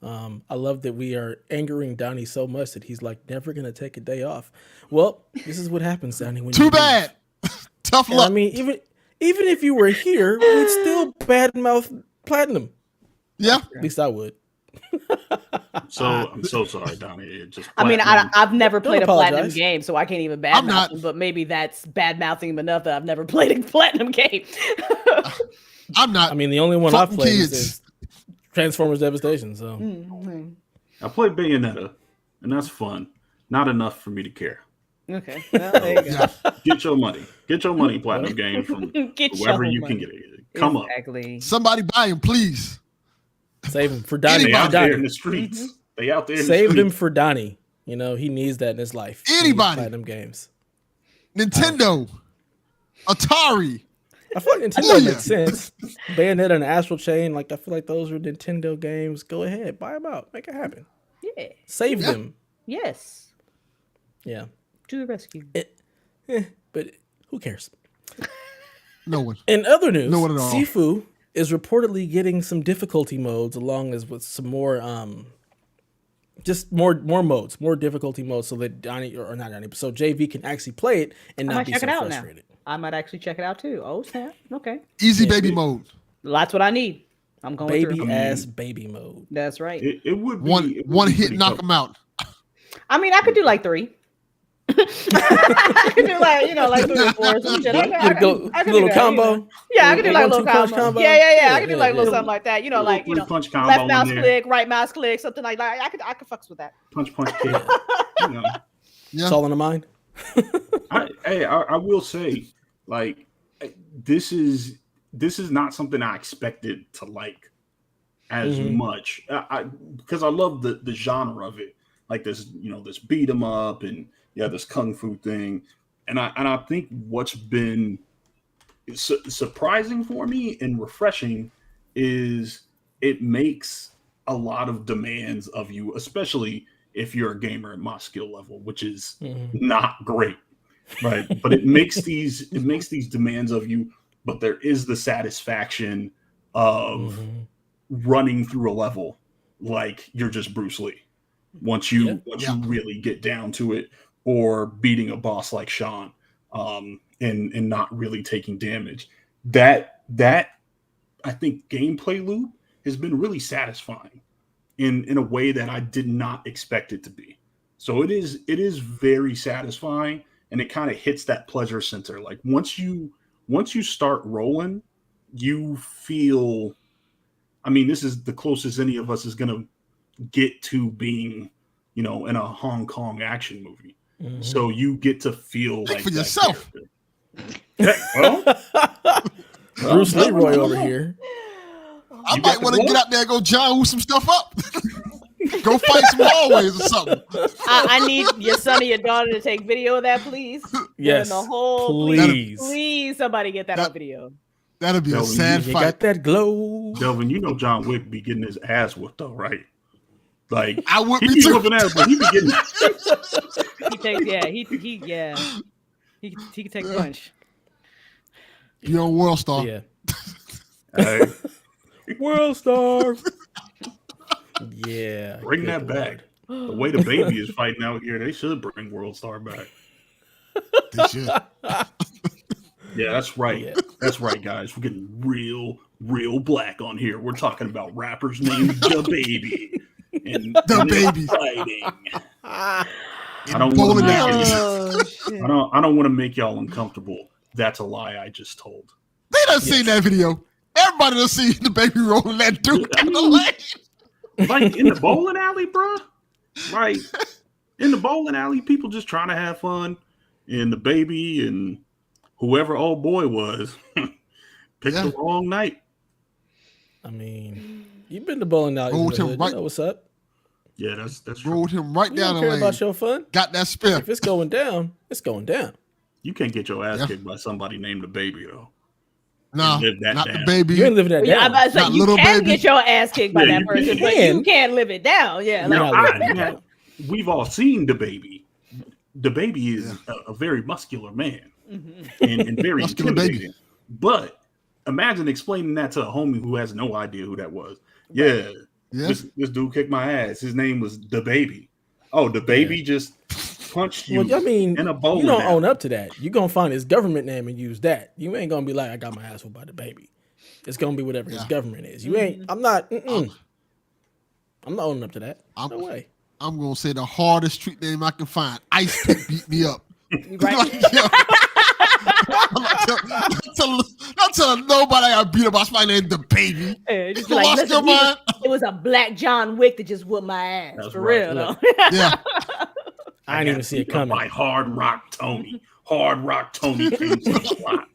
I love that we are angering Donnie so much that he's like never going to take a day off. Well, this is what happens, Donnie. When Too you bad. Tough luck. I mean, even if you were here, we'd still badmouth Platinum. Yeah. At least I would. So I'm so sorry, Donnie. It just I mean, I've never Don't played a platinum apologize. game, so I can't even I'm badmouth not. him, but maybe that's bad mouthing him enough that I've never played a platinum game. I'm not. I mean, the only one I've Fucking played kids. is Transformers Devastation. So I played Bayonetta, and that's fun. Not enough for me to care. Okay, well, there you go. Yeah. Get your money. Get your money, Platinum Game, from Get whoever your you money. can get it. Come up. Exactly. Somebody buy him, please. save him for Donnie. They For out there in Donnie. the streets. They out there in Save the him streets. for Donnie. You know, he needs that in his life. He needs Anybody. Platinum games. Nintendo, Atari. I feel like Nintendo Oh, yeah. makes sense. Bayonetta and Astral Chain, like I feel like those are Nintendo games. Go ahead, buy them out, make it happen. Yeah. Save Yeah. them. Yes. Yeah, To the rescue. but who cares? No one. In other news, No one at all. Sifu is reportedly getting some difficulty modes, along as with some more, just more modes, more difficulty modes, so that Donnie or not Donnie, so JV can actually play it and I not might be check so it out frustrated. now. I might actually check it out too. Oh snap! Okay, Easy baby mode. that's what I need. I'm going Baby through. ass baby mode. That's right. It would be One be hit, pretty knock tough. him out. I mean, I could do like 3. I could do like 3 or 4 or some shit. I could do Little that, combo. you know. Yeah, I could do like a little 1-2 punch combo. Yeah. I could do like a little yeah. something like that. Little Like three-punch combo left in mouse there. click, right mouse click, something like that. I could fucks with that. Punch, kick. You know. Yeah. It's all in the mind. I will say, like, this is not something I expected to like as much. Because I love the genre of it, like this, this beat 'em up and this kung fu thing, and I think what's been surprising for me and refreshing is it makes a lot of demands of you, especially if you're a gamer at my skill level, which is not great, right? But it makes these demands of you, but there is the satisfaction of running through a level like you're just Bruce Lee once you really get down to it, or beating a boss like Sean, and not really taking damage. That I think gameplay loop has been really satisfying in a way that I did not expect it to be. So it is very satisfying, and it kind of hits that pleasure center. Like once you start rolling, you feel, I mean, this is the closest any of us is going to get to being, in a Hong Kong action movie. So you get to feel Think like for that yourself. character. Well, Bruce Leroy over here. I You might got want the to get blood? out there and go John Woo some stuff up. Go fight some hallways or something. I need your son or your daughter to take video of that, please. Yes, During the whole, please. please, somebody get that on video. That'd be a Delvin, sad You fight. got that glow. Delvin, John Wick be getting his ass whooped though, right? Like I would he be be too. whooping ass, but he be getting. He takes, he can take a punch. You on World Star. Yeah. Hey, World Star. Yeah. bring good that back. Lord. The way the baby is fighting out here, they should bring World Star back. They should. Yeah, that's right. Yeah. That's right, guys. We're getting real black on here. We're talking about rappers named The Baby. And The Baby. fighting. I In don't bowling want to alleys. Oh, shit. I don't want to make y'all uncomfortable. That's a lie I just told. They done seen that video. Everybody done seen the baby rolling that dude down the lane. Like in the bowling alley, bro. Like in the bowling alley, people just trying to have fun. And the baby and whoever old boy was picked the wrong night. I mean, you've been to bowling alley. Roll with him You right- know what's up. Yeah, that's true. Rolled him right You down don't the care lane. about your fun. Got that spin. If it's going down, it's going down. You can't get your ass Yeah. kicked by somebody named the baby though. No, live that not down. the baby. You ain't living that Yeah, I'm down. about to say Not you little can baby. get your ass kicked by Yeah, that you person, but can. you can't live it down. Yeah, You're like, not living it down. We've all seen the baby. The baby is a very muscular man and very Muscular intimidating. baby. But imagine explaining that to a homie who has no idea who that was. Yeah, Yeah. this dude kicked my ass. His name was the baby. Oh, the baby just punched you Well, I mean, in a bowling you don't alley. own up to that. You're gonna find his government name and use that. You ain't gonna be like, I got my ass whooped by the baby. It's gonna be whatever his government is. You ain't. I'm not. I'm not owning up to that. No way. I'm gonna say the hardest street name I can find. Ice Pick beat me up. Right. Like, yo, not telling nobody I got beat up by somebody named the baby. Just like, Lost your mind. It was a black John Wick that just whooped my ass. That's for right. real, though. Yeah. I didn't even see it coming. By Hard Rock Tony. Hard Rock Tony came to the spot.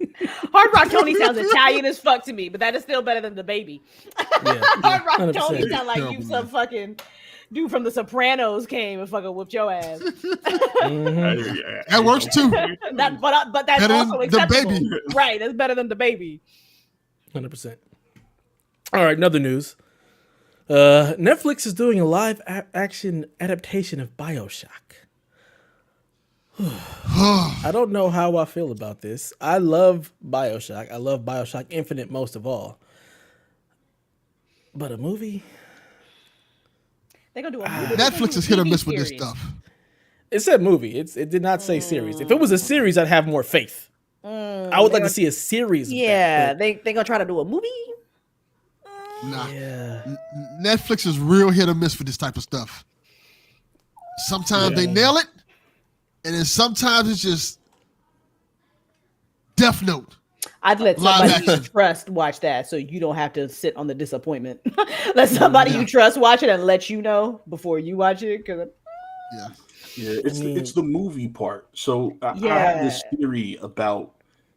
Hard Rock Tony sounds Italian as fuck to me, but that is still better than the baby. Hard Rock 100%. Tony sound like you some fucking dude from The Sopranos came and fucking whooped your ass. That works too. But that's Better also than acceptable. the baby. Right, that's better than the baby. 100%. All right, another news. Netflix is doing a live action adaptation of Bioshock. I don't know how I feel about this. I love Bioshock. I love Bioshock Infinite most of all. But a movie? They're gonna do a movie. Netflix is hit or miss with this stuff. It said movie. It did not say series. If it was a series, I'd have more faith. I would like to see a series. Of Yeah, that, they gonna try to do a movie. Nah. yeah. Netflix is real hit or miss for this type of stuff. Sometimes they nail it, and then sometimes it's just Death Note. I'd let Live somebody you action. trust watch that so you don't have to sit on the disappointment. Let somebody you trust watch it and let you know before you watch it. Yeah. Yeah, it's the movie part. So I have this theory about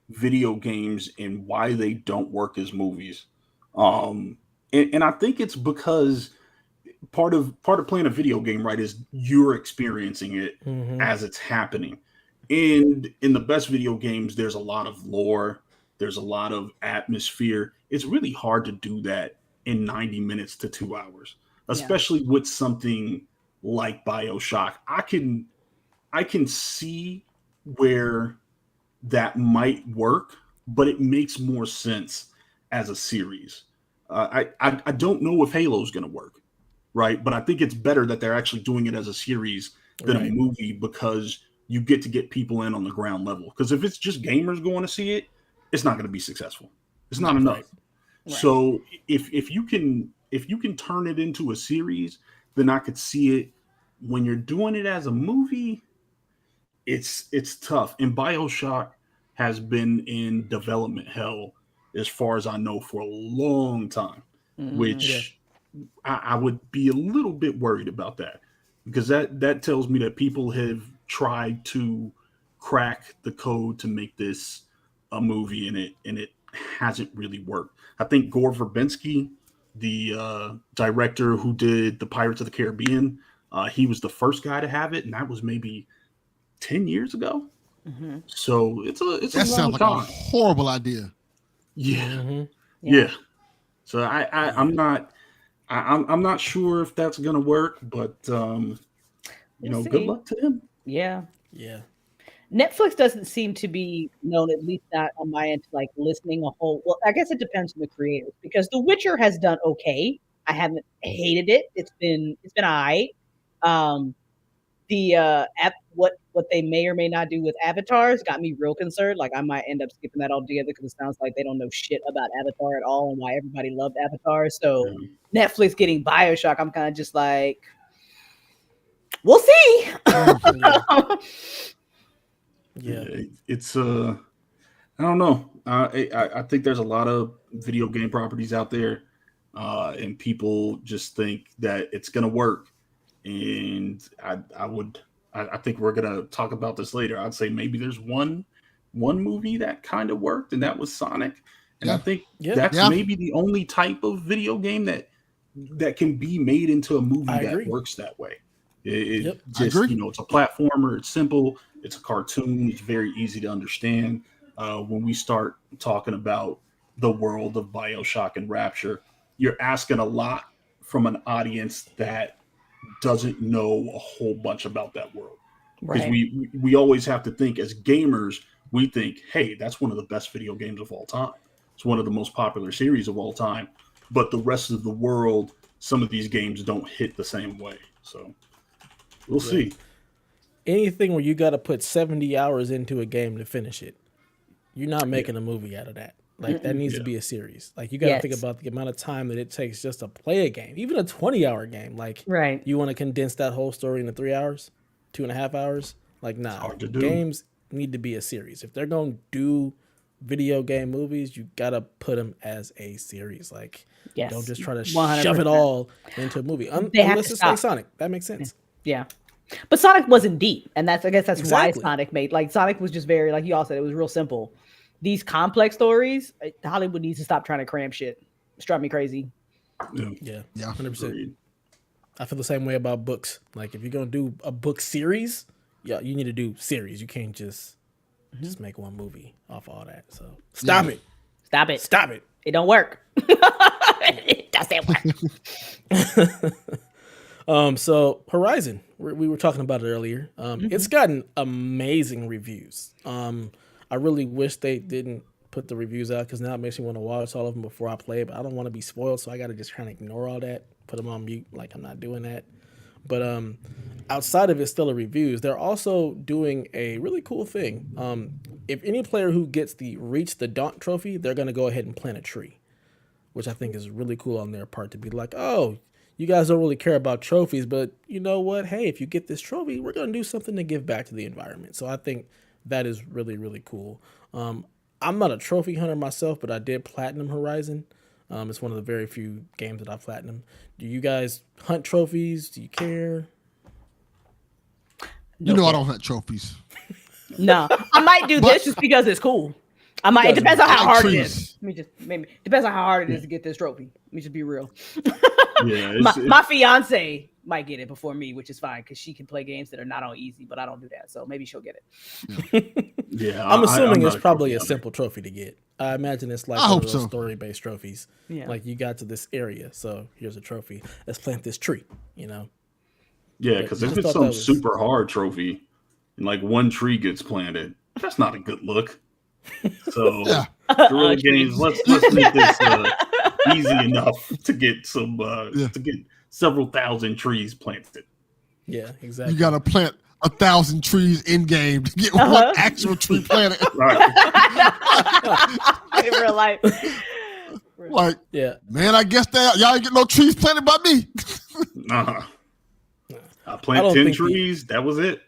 video games and why they don't work as movies. And I think it's because part of playing a video game, right, is you're experiencing it as it's happening. And in the best video games, there's a lot of lore, there's a lot of atmosphere. It's really hard to do that in 90 minutes to 2 hours, especially with something like Bioshock. I can see where that might work, but it makes more sense as a series. I don't know if Halo's going to work, right? But I think it's better that they're actually doing it as a series than a movie, because you get to get people in on the ground level. Because if it's just gamers going to see it, it's not going to be successful. It's not enough. Right. So if you can turn it into a series, then I could see it. When you're doing it as a movie, it's tough. And Bioshock has been in development hell, as far as I know, for a long time, which I would be a little bit worried about that, because that tells me that people have tried to crack the code to make this a movie, and it hasn't really worked. I think Gore Verbinski, the director who did the Pirates of the Caribbean, he was the first guy to have it, and that was maybe 10 years ago. So it's a That long sounds like time. a horrible idea. Yeah. So I'm not sure if that's gonna work, but We'll good see. luck to him. Yeah. Yeah. Netflix doesn't seem to be known, at least not on my end, to like listening a whole. Well, I guess it depends on the creators, because The Witcher has done okay. I haven't hated it. It's been alright. What they may or may not do with Avatars got me real concerned. Like I might end up skipping that altogether, because it sounds like they don't know shit about Avatar at all and why everybody loved Avatar. So Netflix getting Bioshock, I'm kind of just like, we'll see. Yeah. It's I don't know. I think there's a lot of video game properties out there, and people just think that it's gonna work. And I think we're gonna talk about this later. I'd say maybe there's one movie that kind of worked, and that was Sonic. And I think that's maybe the only type of video game that can be made into a movie that works that way. It just, it's a platformer. It's simple. It's a cartoon. It's very easy to understand. When we start talking about the world of Bioshock and Rapture, you're asking a lot from an audience that doesn't know a whole bunch about that world. Because we always have to think, as gamers, we think, hey, that's one of the best video games of all time. It's one of the most popular series of all time. But the rest of the world, some of these games don't hit the same way. So we'll see. anything where you got to put 70 hours into a game to finish it, you're not making a movie out of that. Like that needs to be a series. Like you got to think about the amount of time that it takes just to play a game, even a 20-hour game. Like you want to condense that whole story into 3 hours, 2.5 hours. Like nah, games need to be a series. If they're going to do video game movies, you got to put them as a series. Like don't just try to 100%. Shove it all into a movie. Unless it's like Sonic. That makes sense. Yeah. But Sonic wasn't deep. And I guess that's why Sonic made, like Sonic was just very, like you all said, it was real simple. These complex stories, Hollywood needs to stop trying to cram shit. It's driving me crazy. Yeah, 100%. I feel the same way about books. Like if you're gonna do a book series, you need to do series. You can't just make one movie off all that. So stop it. It don't work. It doesn't work. So Horizon, we were talking about it earlier. It's gotten amazing reviews. I really wish they didn't put the reviews out because now it makes me want to watch all of them before I play. But I don't want to be spoiled, so I got to just kind of ignore all that, put them on mute, like I'm not doing that. But outside of it, still the reviews, they're also doing a really cool thing. If any player who gets the Reach the Daunt trophy, they're going to go ahead and plant a tree, which I think is really cool on their part to be like, oh, you guys don't really care about trophies, but you know what? Hey, if you get this trophy, we're going to do something to give back to the environment. So I think that is really, really cool. I'm not a trophy hunter myself, but I did platinum Horizon. It's one of the very few games that I platinum. Do you guys hunt trophies? Do you care? You know I don't hunt trophies. No, I might do this just because it's cool. I might. It depends on how hard it is. Depends on how hard it is to get this trophy. Let me just be real. Yeah, my fiance might get it before me, which is fine because she can play games that are not on easy, but I don't do that, so maybe she'll get it. Yeah, I'm assuming it's probably a simple trophy to get. I imagine it's like one of those story-based trophies. Yeah. Like you got to this area, so here's a trophy. Let's plant this tree. Yeah, because if it's some super hard trophy and like one tree gets planted, that's not a good look. So guerrilla games, let's make this easy enough to get some to get several thousand trees planted. Yeah, exactly. You gotta plant 1,000 trees in game to get one actual tree planted. Right. In real life. Like, man, I guess that y'all ain't get no trees planted by me. I planted 10 trees. That was it.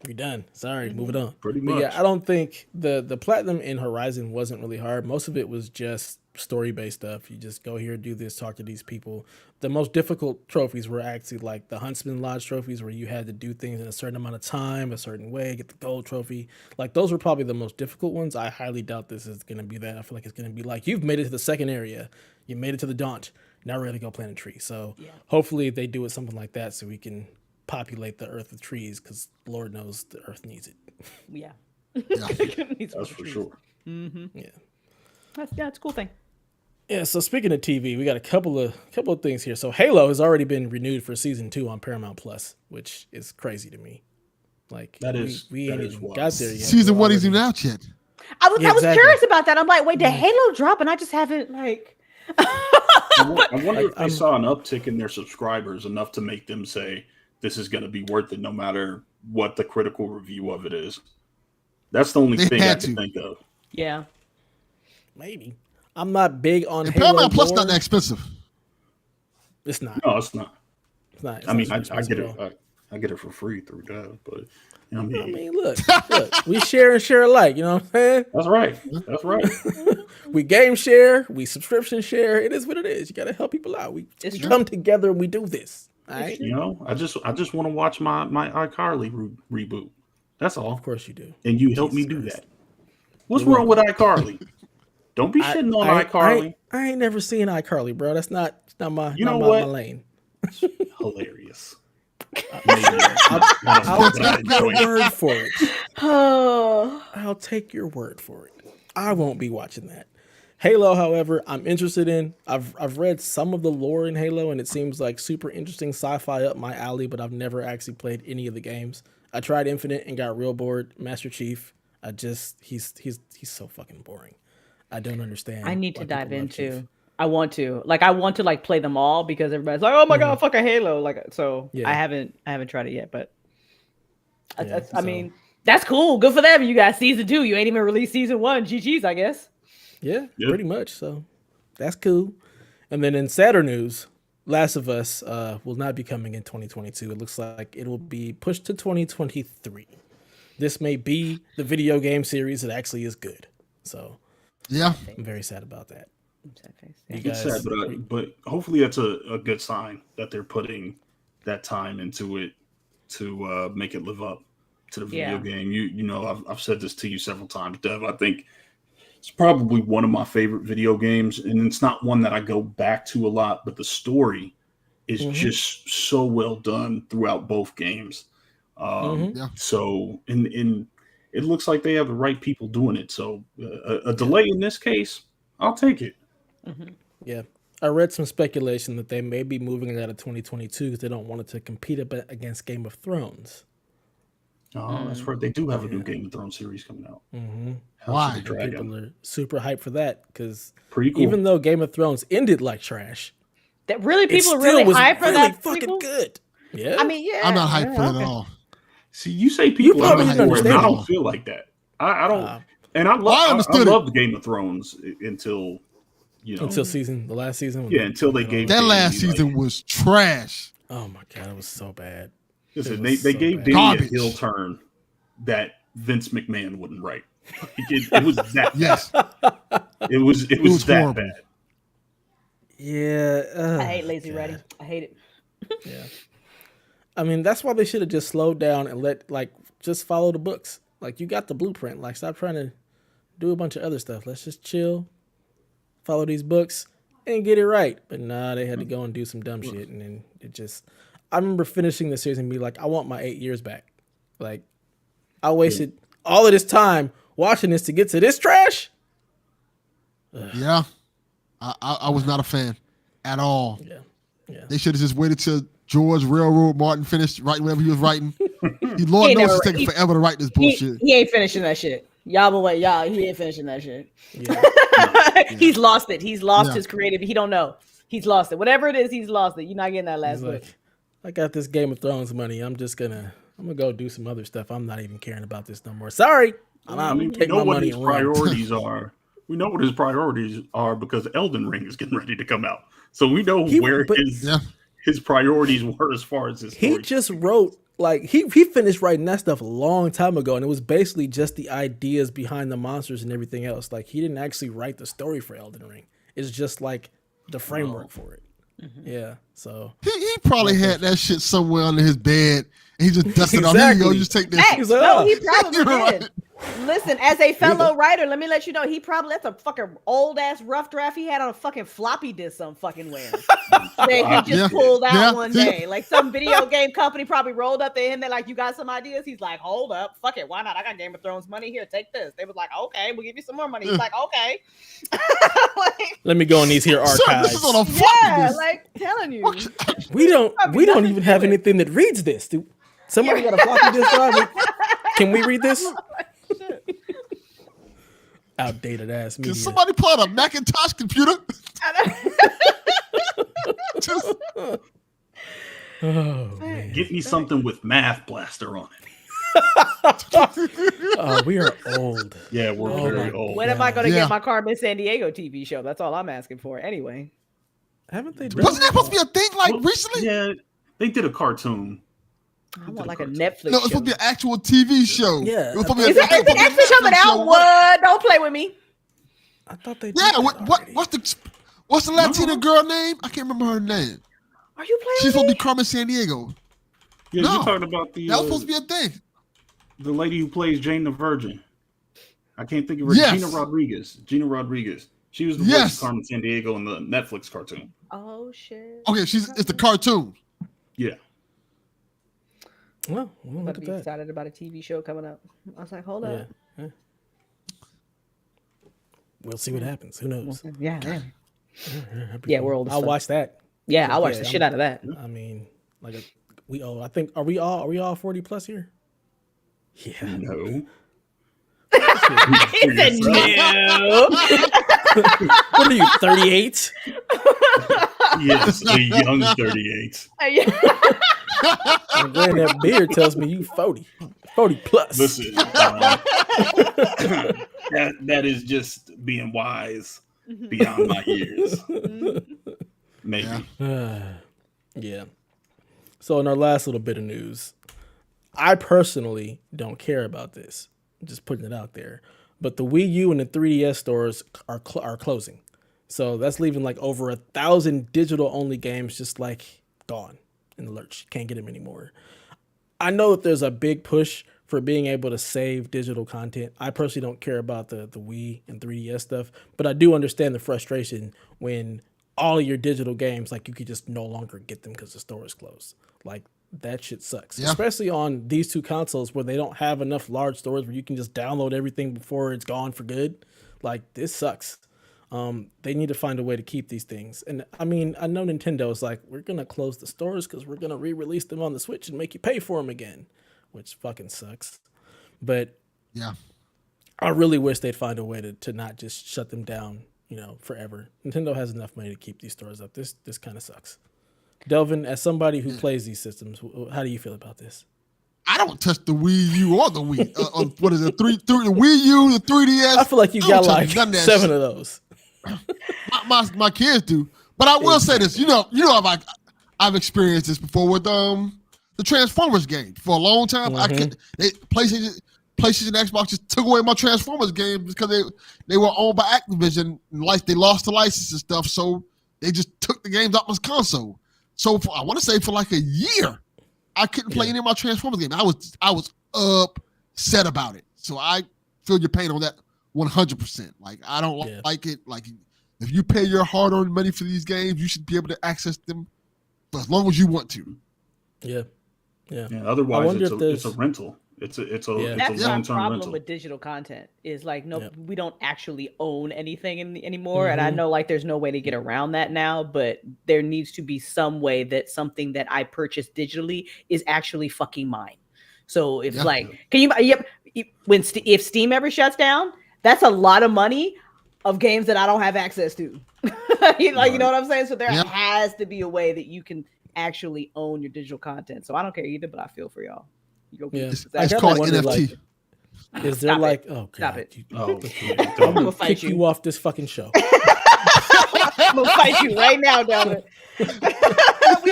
You're done. Sorry, move it on. Pretty much. Yeah, I don't think the platinum in Horizon wasn't really hard. Most of it was just story-based stuff. You just go here, do this, talk to these people. The most difficult trophies were actually like the Huntsman Lodge trophies where you had to do things in a certain amount of time, a certain way, get the gold trophy. Like those were probably the most difficult ones. I highly doubt this is going to be that. I feel like it's going to be like, you've made it to the second area. You made it to the Daunt. Now we're going to go plant a tree. So hopefully they do it something like that so we can populate the earth with trees because Lord knows the earth needs it. Yeah. That's for sure. Mm-hmm. Yeah. It's a cool thing. Yeah, so speaking of TV, we got a couple of things here. So Halo has already been renewed for season 2 on Paramount Plus, which is crazy to me. Like we ain't even got there yet. Season 1 isn't even out yet. I was curious about that. I'm like, wait, did Halo drop? And I just haven't like. I wonder if they saw an uptick in their subscribers enough to make them say this is going to be worth it, no matter what the critical review of it is. That's the only thing I can think of. Yeah, maybe. I'm not big on Halo. Paramount Plus not that expensive. It's not. No, it's not. It's not. I mean, I get it. I get it for free through that, but you know what I mean, look, we share and share alike. You know what I'm saying? That's right. That's right. We game share. We subscription share. It is what it is. You got to help people out. We come together and we do this. All right. You know, I just want to watch my iCarly reboot. That's all. Of course you do. And you help me do that. What's wrong with iCarly? Don't be shitting on iCarly. I ain't never seen iCarly, bro. That's not my my lane. It's hilarious. I'll take your word for it. I'll take your word for it. I won't be watching that. Halo, however, I'm interested in. I've read some of the lore in Halo, and it seems like super interesting sci-fi up my alley, but I've never actually played any of the games. I tried Infinite and got real bored. Master Chief, he's so fucking boring. I don't understand. I need to dive into. I want to play them all because everybody's like, "Oh my god, fuck a Halo!" Like, so I haven't tried it yet, but I mean, that's cool. Good for them. You got season 2. You ain't even released season 1. GG's, I guess. Yeah, pretty much. So that's cool. And then in sadder news, Last of Us will not be coming in 2022. It looks like it will be pushed to 2023. This may be the video game series that actually is good. So yeah, I'm very sad about that. It's sad, but hopefully that's a good sign that they're putting that time into it to make it live up to the video game. You know, I've said this to you several times, Dev. I think it's probably one of my favorite video games, and it's not one that I go back to a lot, but the story is just so well done throughout both games. So, and it looks like they have the right people doing it. So a delay in this case, I'll take it. Yeah. I read some speculation that they may be moving it out of 2022 because they don't want it to compete against Game of Thrones. Oh, that's right. They do have a new Game of Thrones series coming out. Why? People are super hyped for that because cool. Even though Game of Thrones ended like trash, that really people are really hyped for that. Fucking good. Yeah. I mean, yeah. I'm not hyped for it at all. See, you say people are hyped for it, and I don't feel like that. I don't. And I love the Game of Thrones until until the last season. Yeah, until they gave that last season was trash. Oh my god, it was so bad. Listen, they gave Danny a heel turn that Vince McMahon wouldn't write. It was that. Yes, it was that horrible. Bad. Yeah, I hate Lazy Ready. I hate it. Yeah, I mean that's why they should have just slowed down and just follow the books. Like you got the blueprint. Like stop trying to do a bunch of other stuff. Let's just chill, follow these books, and get it right. But nah, they had to go and do some dumb shit, and then it just. I remember finishing the series and be like, I want my 8 years back. Like, I wasted all of this time watching this to get to this trash. Ugh. Yeah, I was not a fan at all. Yeah. They should have just waited till George Railroad Martin finished writing whatever he was writing. Lord knows it's taking forever to write this bullshit. He ain't finishing that shit. Y'all will wait. Y'all, he ain't finishing that shit. Yeah. He's lost it. He's lost his creative. He don't know. He's lost it. Whatever it is, he's lost it. You're not getting that last book. I got this Game of Thrones money. I'm gonna go do some other stuff. I'm not even caring about this no more. Sorry. We know what his priorities are. We know what his priorities are because Elden Ring is getting ready to come out. So we know where his priorities were as far as his story. He just wrote he finished writing that stuff a long time ago, and it was basically just the ideas behind the monsters and everything else. Like he didn't actually write the story for Elden Ring. It's just like the framework for it. Yeah, so he probably had that shit somewhere under his bed, and he just dusted on. Here you go, just take that. No, he probably did. Listen, as a fellow writer, let me let you know, that's a fucking old ass rough draft he had on a fucking floppy disk some fucking where. That he just pulled out one day. Like some video game company probably rolled up to him. They're like, you got some ideas? He's like, hold up, fuck it, why not? I got Game of Thrones money here. Take this. They was like, okay, we'll give you some more money. He's like, okay. Let me go in these here archives. This is on a floppy disk. Like telling you. We don't even have anything that reads this. Dude. Somebody got a floppy disk drive. Can we read this? Outdated ass media. Can somebody pull out a Macintosh computer? Man. Get me something with Math Blaster on it. We are old. Yeah, we're very old. When am I going to get my Carmen San Diego TV show? That's all I'm asking for. Anyway, haven't they? Wasn't that supposed to be a thing recently? Yeah, they did a cartoon. I want like a Netflix. No, it's supposed to be an actual TV show. Yeah, is it actually coming out? What? Don't play with me. I thought they. Yeah, what's the Latina girl name? I can't remember her name. Are you playing? She's supposed to be Carmen San Diego. Yeah, you're talking about that was supposed to be a thing. The lady who plays Jane the Virgin. I can't think of her. Yes. Gina Rodriguez. She was the voice of Carmen San Diego in the Netflix cartoon. Oh shit. Okay, it's the cartoon. Yeah. Well, we'll look I'd be excited about a TV show coming up. I was like, hold up. Yeah. We'll see what happens. Who knows? Yeah. Yeah, we're old. I'll watch that. Yeah, I'll watch the shit out of that. I mean, we old. I think are we all 40 plus here? Yeah. No. He said no. What are you, 38? Yes, a young 38. And then that beard tells me you 40 plus. Listen, that is just being wise beyond my years. Maybe. Yeah. So in our last little bit of news, I personally don't care about this. I'm just putting it out there. But the Wii U and the 3DS stores are closing. So that's leaving like over 1,000 digital only games just like gone in the lurch. Can't get them anymore. I know that there's a big push for being able to save digital content. I personally don't care about the Wii and 3DS stuff, but I do understand the frustration when all of your digital games, like you could just no longer get them because the store is closed. Like that shit sucks, especially on these two consoles where they don't have enough large stores where you can just download everything before it's gone for good. Like this sucks. They need to find a way to keep these things. And I mean, I know Nintendo is like, we're going to close the stores because we're going to re-release them on the Switch and make you pay for them again, which fucking sucks. But yeah, I really wish they'd find a way to not just shut them down, forever. Nintendo has enough money to keep these stores up. This kind of sucks. Delvin, as somebody who plays these systems, how do you feel about this? I don't touch the Wii U or the Wii. What is it? The Wii U, the 3DS. I feel like you got like 7 of those. My kids do, but I will say this. I've experienced this before with the Transformers game. For a long time, PlayStation, Xbox just took away my Transformers games because they were owned by Activision. And they lost the license and stuff, so they just took the games off my console. So I want to say for like a year, I couldn't play any of my Transformers games. I was upset about it. So I feel your pain on that 100%. Like I don't like it. Like if you pay your hard-earned money for these games, you should be able to access them for as long as you want to. Yeah. Otherwise, it's a rental. It's a That's long-term the problem rental. with digital content is like we don't actually own anything anymore, and I know like there's no way to get around that now, but there needs to be some way that something that I purchased digitally is actually fucking mine. So if if Steam ever shuts down, that's a lot of money of games that I don't have access to. You know what I'm saying? So there has to be a way that you can actually own your digital content. So I don't care either, but I feel for y'all. It's called NFT. Is there oh god, stop it. I'm gonna kick you off this fucking show. I'm gonna fight you right now, Delvin. We're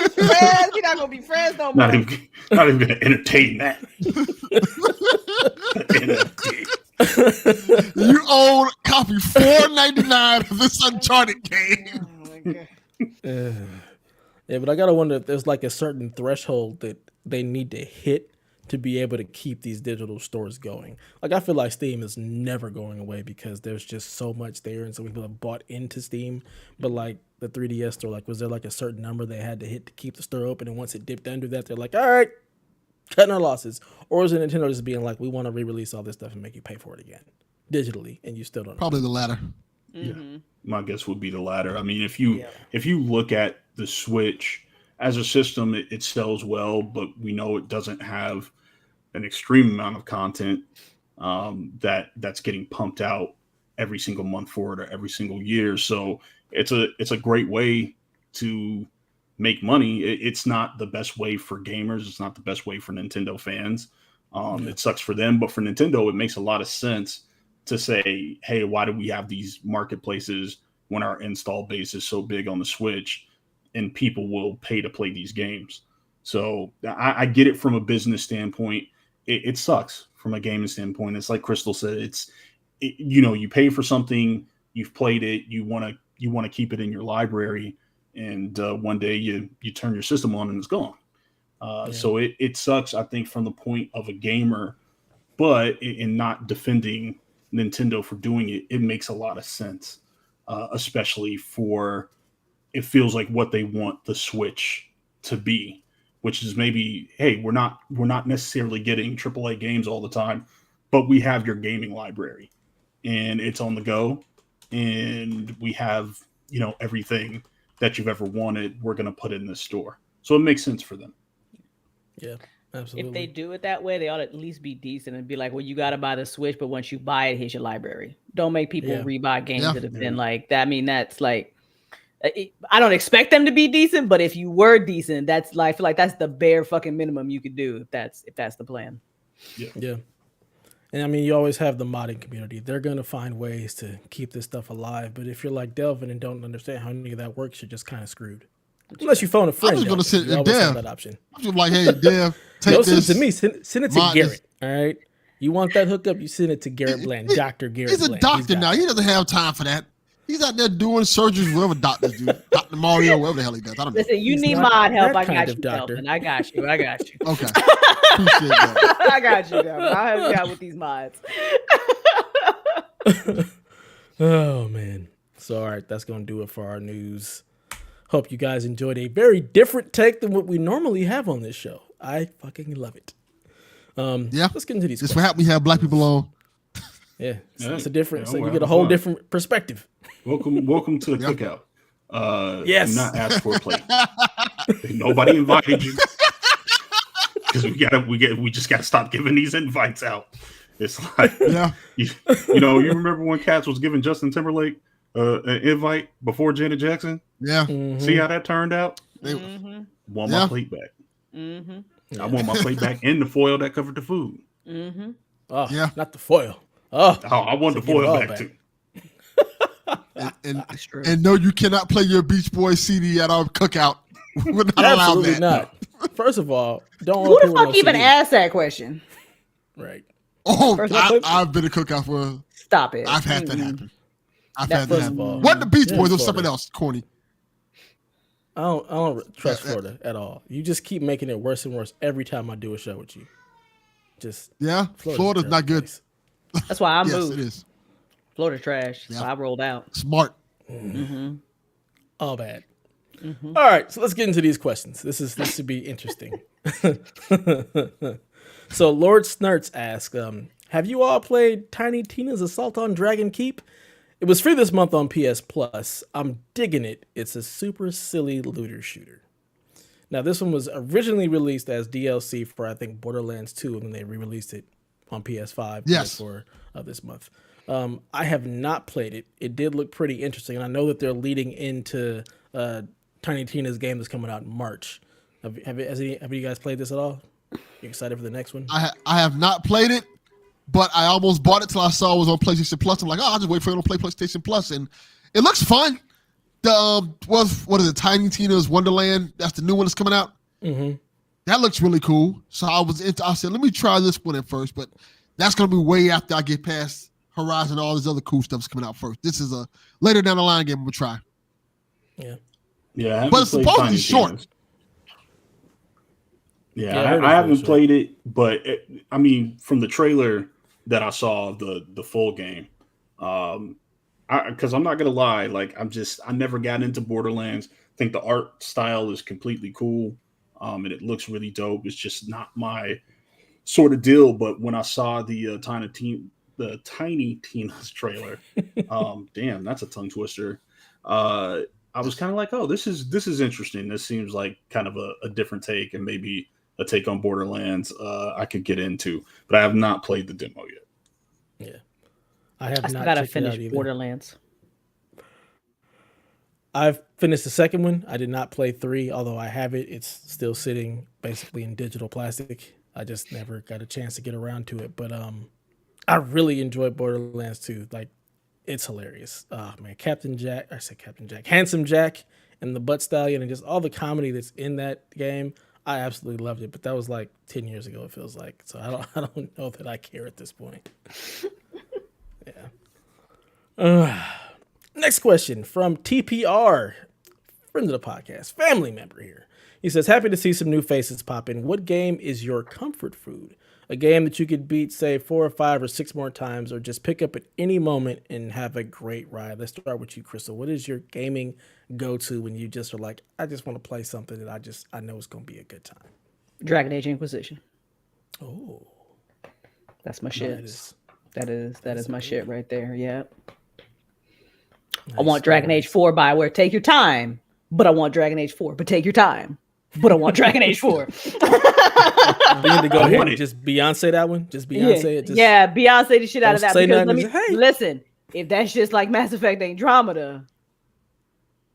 friends. We're not gonna be friends no more. Not even gonna entertain that. You own copy $4.99 of this Uncharted game. Oh my god. Yeah, but I gotta wonder if there's like a certain threshold that they need to hit to be able to keep these digital stores going. Like I feel like Steam is never going away because there's just so much there and so people have bought into Steam. But like the 3DS store, like was there like a certain number they had to hit to keep the store open, and once it dipped under that, they're like, all right, cutting our losses? Or is it Nintendo just being like, we want to re-release all this stuff and make you pay for it again digitally, and you still don't know? Probably the latter. Yeah, my guess would be the latter. I mean, if you look at the Switch as a system, it sells well, but we know it doesn't have an extreme amount of content that's getting pumped out every single month for it or every single year. So it's a great way to make money. It's not the best way for gamers. It's not the best way for Nintendo fans. It sucks for them, but for Nintendo, it makes a lot of sense to say, hey, why do we have these marketplaces when our install base is so big on the Switch and people will pay to play these games? So I get it from a business standpoint. It sucks from a gaming standpoint. It's like Crystal said, you pay for something, you've played it, you want to keep it in your library, and one day you turn your system on and it's gone. So it sucks, I think, from the point of a gamer, but in not defending Nintendo for doing it, it makes a lot of sense, especially for it feels like what they want the Switch to be, which is maybe, hey, we're not necessarily getting AAA games all the time, but we have your gaming library and it's on the go, and we have everything that you've ever wanted. We're going to put it in this store, so it makes sense for them. Yeah. Absolutely. If they do it that way, they ought to at least be decent and be like, well, you got to buy the Switch, but once you buy it, here's your library. Don't make people rebuy games that have been like that. I mean, that's I don't expect them to be decent, but if you were decent, that's like, I feel like that's the bare fucking minimum you could do if that's the plan. Yeah. And I mean, you always have the modding community. They're going to find ways to keep this stuff alive. But if you're like Delvin and don't understand how any of that works, you're just kind of screwed. Unless you phone a friend. I'm just going to sit and Dev. That option. I'm just like, hey, Dev, take this. Send it to me. Send it to Garrett. All right. You want that hookup? You send it to Garrett Bland, Dr. Garrett Bland. He's a doctor now. He doesn't have time for that. He's out there doing surgeries, whatever doctors do. Dr. Mario, whatever the hell he does. I don't know. Listen, you need mod help. I got you, Delvin. I got you. Okay. Appreciate that. I got you, Delvin. I'll help you out with these mods. Oh, man. So, all right. That's going to do it for our news. Hope you guys enjoyed a very different take than what we normally have on this show. I fucking love it. Yeah. Let's get into these. This is what we have black people on. Yeah, it's a different. So you get a whole different perspective. Welcome to the cookout. Yes. Do not ask for a plate. Nobody invited you because we just gotta stop giving these invites out. It's like, you remember when Katz was giving Justin Timberlake an invite before Janet Jackson? Yeah. Mm-hmm. See how that turned out? Want my plate back. I want my plate back and the foil that covered the food. Oh, yeah, not the foil. Oh, I want the foil back too. And no, you cannot play your Beach Boys CD at our cookout. We're not allowed that. Not. First of all, don't. Who the fuck even asked that question? Right. Oh, I've been a cookout for. Stop it. I've had that happen. I've had that happen. All, what the Beach Boys or something else? Corny. I don't trust Florida at all. You just keep making it worse and worse every time I do a show with you. Florida's not good. Place. That's why I moved. Yes, it is. Florida trash. So I rolled out. Smart. All bad. All right, so let's get into these questions. This should be interesting. So Lord Snurts asks, have you all played Tiny Tina's Assault on Dragon Keep? It was free this month on PS Plus. I'm digging it. It's a super silly looter shooter. Now, this one was originally released as DLC for, I think, Borderlands 2, and then they re-released it on PS5 for this month. I have not played it. It did look pretty interesting, and I know that they're leading into Tiny Tina's game that's coming out in March. Have you guys played this at all? You excited for the next one? I have not played it, but I almost bought it till I saw it was on PlayStation Plus. I'm like, I'll just wait for it to play PlayStation Plus, and it looks fun. The what is it? Tiny Tina's Wonderland. That's the new one that's coming out. That looks really cool. So I said, let me try this one at first, but that's gonna be way after I get past Horizon and all this other cool stuff's coming out first. This is a later down the line game we'll try. Yeah, but it's supposed to be short. Yeah, I haven't played it, but I mean, from the trailer that I saw of the full game, because I'm not gonna lie, like I never got into Borderlands. I think the art style is completely cool, and it looks really dope. It's just not my sort of deal. But when I saw the Tiny Tina's trailer, damn, that's a tongue twister. I was kind of like, oh, this is interesting. This seems like kind of a different take, and maybe a take on Borderlands I could get into, but I have not played the demo yet. Yeah, I still gotta finish Borderlands. I've finished the second one. I did not play 3, although I have it. It's still sitting basically in digital plastic. I just never got a chance to get around to it. But I really enjoyed Borderlands 2. Like, it's hilarious. Oh man, Handsome Jack and the Butt Stallion and just all the comedy that's in that game. I absolutely loved it, but that was like 10 years ago, it feels like. So I don't know that I care at this point. Yeah. Next question from TPR, friend of the podcast, family member here. He says, happy to see some new faces pop in. What game is your comfort food? A game that you could beat, say, 4 or 5 or 6 more times, or just pick up at any moment and have a great ride. Let's start with you, Crystal. What is your gaming go-to when you just are like, I just want to play something that I know it's going to be a good time? Dragon Age Inquisition. Oh, that's my shit. That is my shit right there. Yeah. Nice. I want Dragon Age 4 BioWare. Take your time, but I want Dragon Age 4. But take your time, but I want Dragon Age 4. We need to go ahead and just Beyonce that one. Just Beyonce it. Just, Beyonce the shit out of that. Because listen, if that's just like Mass Effect Andromeda,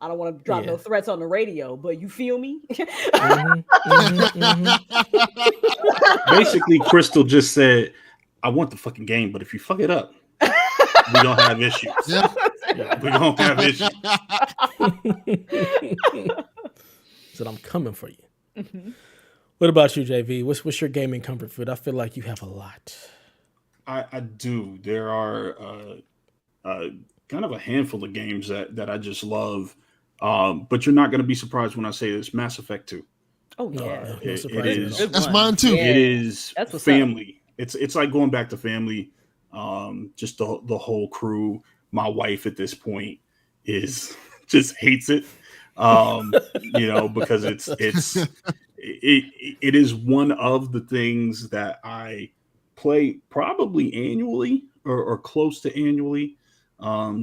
I don't want to drop no threats on the radio, but you feel me? Basically, Crystal just said, I want the fucking game, but if you fuck it up, we don't have issues. Yeah. We don't have issues. So I'm coming for you. What about you, JV? What's your gaming comfort food? I feel like you have a lot. I do. There are kind of a handful of games that I just love. But you're not going to be surprised when I say this. Mass Effect 2. Oh yeah, it is. That's mine too. It is That's family. It's like going back to family. Just the whole crew. My wife at this point is just hates it. Because it is one of the things that I play probably annually or close to annually.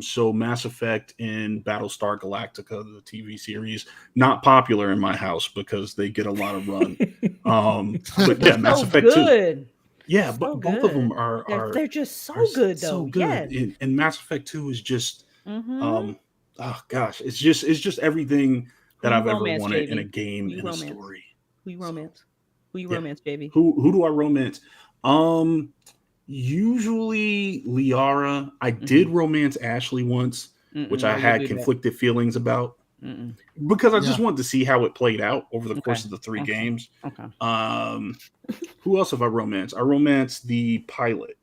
So Mass Effect and Battlestar Galactica, the TV series, not popular in my house because they get a lot of run. But yeah, Mass Effect 2. Yeah, so but both of them are they're just so good though. So good. Yes. And Mass Effect 2 is just oh gosh, it's just everything that I've ever wanted in a game and a story. Who you romance? JV? Who do I romance? Usually Liara. I did romance Ashley once, which I had conflicted feelings about because I just wanted to see how it played out over the course of the 3 games. Okay. Who else have I romanced? I romanced the pilot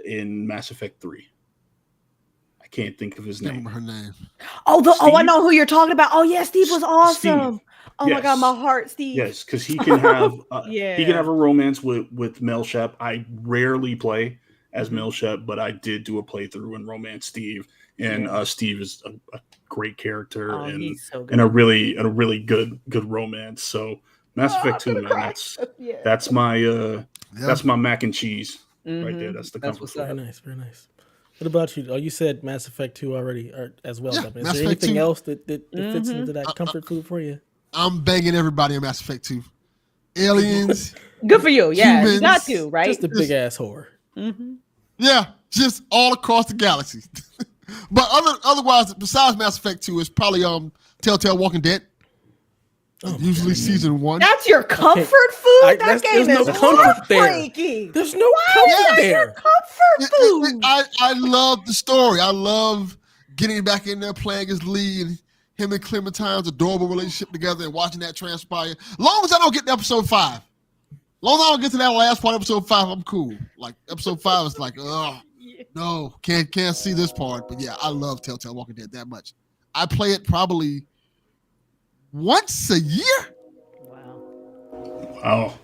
in Mass Effect 3. I can't think of his name. Her name. I know who you're talking about. Oh yeah, Steve was awesome. Steve. Oh my god, my heart, Steve. Yes, because he can have he can have a romance with Mel Shep. I rarely play as Mel Shep, but I did do a playthrough and romance Steve. And Steve is a great character and a really good romance. So Mass Effect 2, man, that's my mac and cheese right there. That's the comfort food. Very nice, very nice. What about you? Oh, you said Mass Effect 2 already as well. Yeah, is there anything else that fits into that comfort food for you? I'm begging everybody in Mass Effect 2. Aliens. Good for you. Yeah, humans, you got to, right? Just a big ass whore. Yeah, just all across the galaxy. But otherwise, besides Mass Effect 2, it's probably Telltale Walking Dead. Usually season 1. That's your comfort food? That game is heartbreaking. There's no comfort there. Comfort food. I love the story. I love getting back in there playing as Lee and him and Clementine's adorable relationship together and watching that transpire. As long as I don't get to episode 5. As long as I don't get to that last part of episode 5, I'm cool. Like episode 5 is like, no, can't see this part. But yeah, I love Telltale Walking Dead that much. I play it probably once a year. Wow.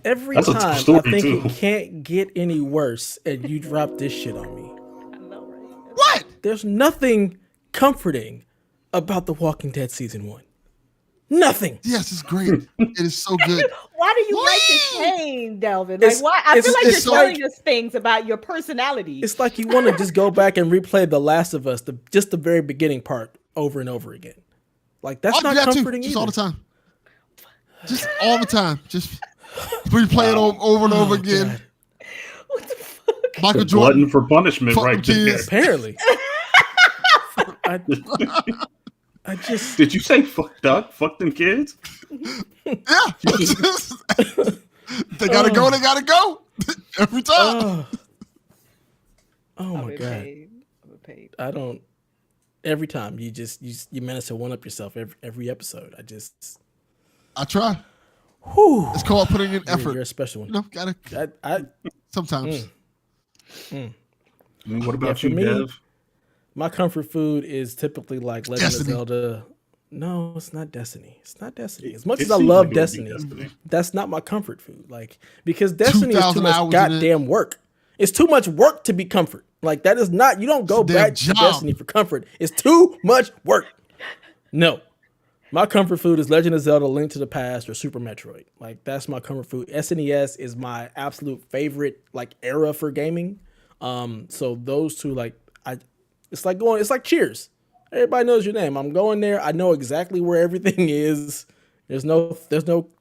Every That's time a tough story, I think too. it can't get any worse, and you drop this shit on me. I know, right? What? There's nothing comforting about The Walking Dead season 1. Nothing. Yes, it's great. It is so good. Why do you like this pain, Delvin? Like, why? I feel like you're telling us things about your personality. It's like you want to just go back and replay The Last of Us, just the very beginning part, over and over again. Like, that's not comforting just either. all the time. Just all the time. Just replay it over and over again. God. What the fuck? Michael The Jordan. glutton for punishment right there. Apparently. I just... Did you say fuck Doug? Fuck them kids? Yeah. They gotta go, they gotta go. Every time. Oh my God. I don't... Every time you manage to one up yourself every episode. I try. Whew. It's called putting in effort. You're a special one. You know, gotta sometimes. And what about you, for me, Dev? My comfort food is typically like Legend Destiny. of Zelda. No, it's not Destiny. It's not Destiny. As much It as I seems love like it would be Destiny, Destiny. that's not my comfort food. Like, because Destiny is 2,000 too much hours in goddamn work. It's too much work to be comfort. Like, that is not, you don't go It's their back to job. Destiny for comfort. It's too much work. No. My comfort food is Legend of Zelda, Link to the Past, or Super Metroid. Like, that's my comfort food. SNES is my absolute favorite, like, era for gaming. So those two, like, it's like Cheers. Everybody knows your name. I'm going there. I know exactly where everything is. There's no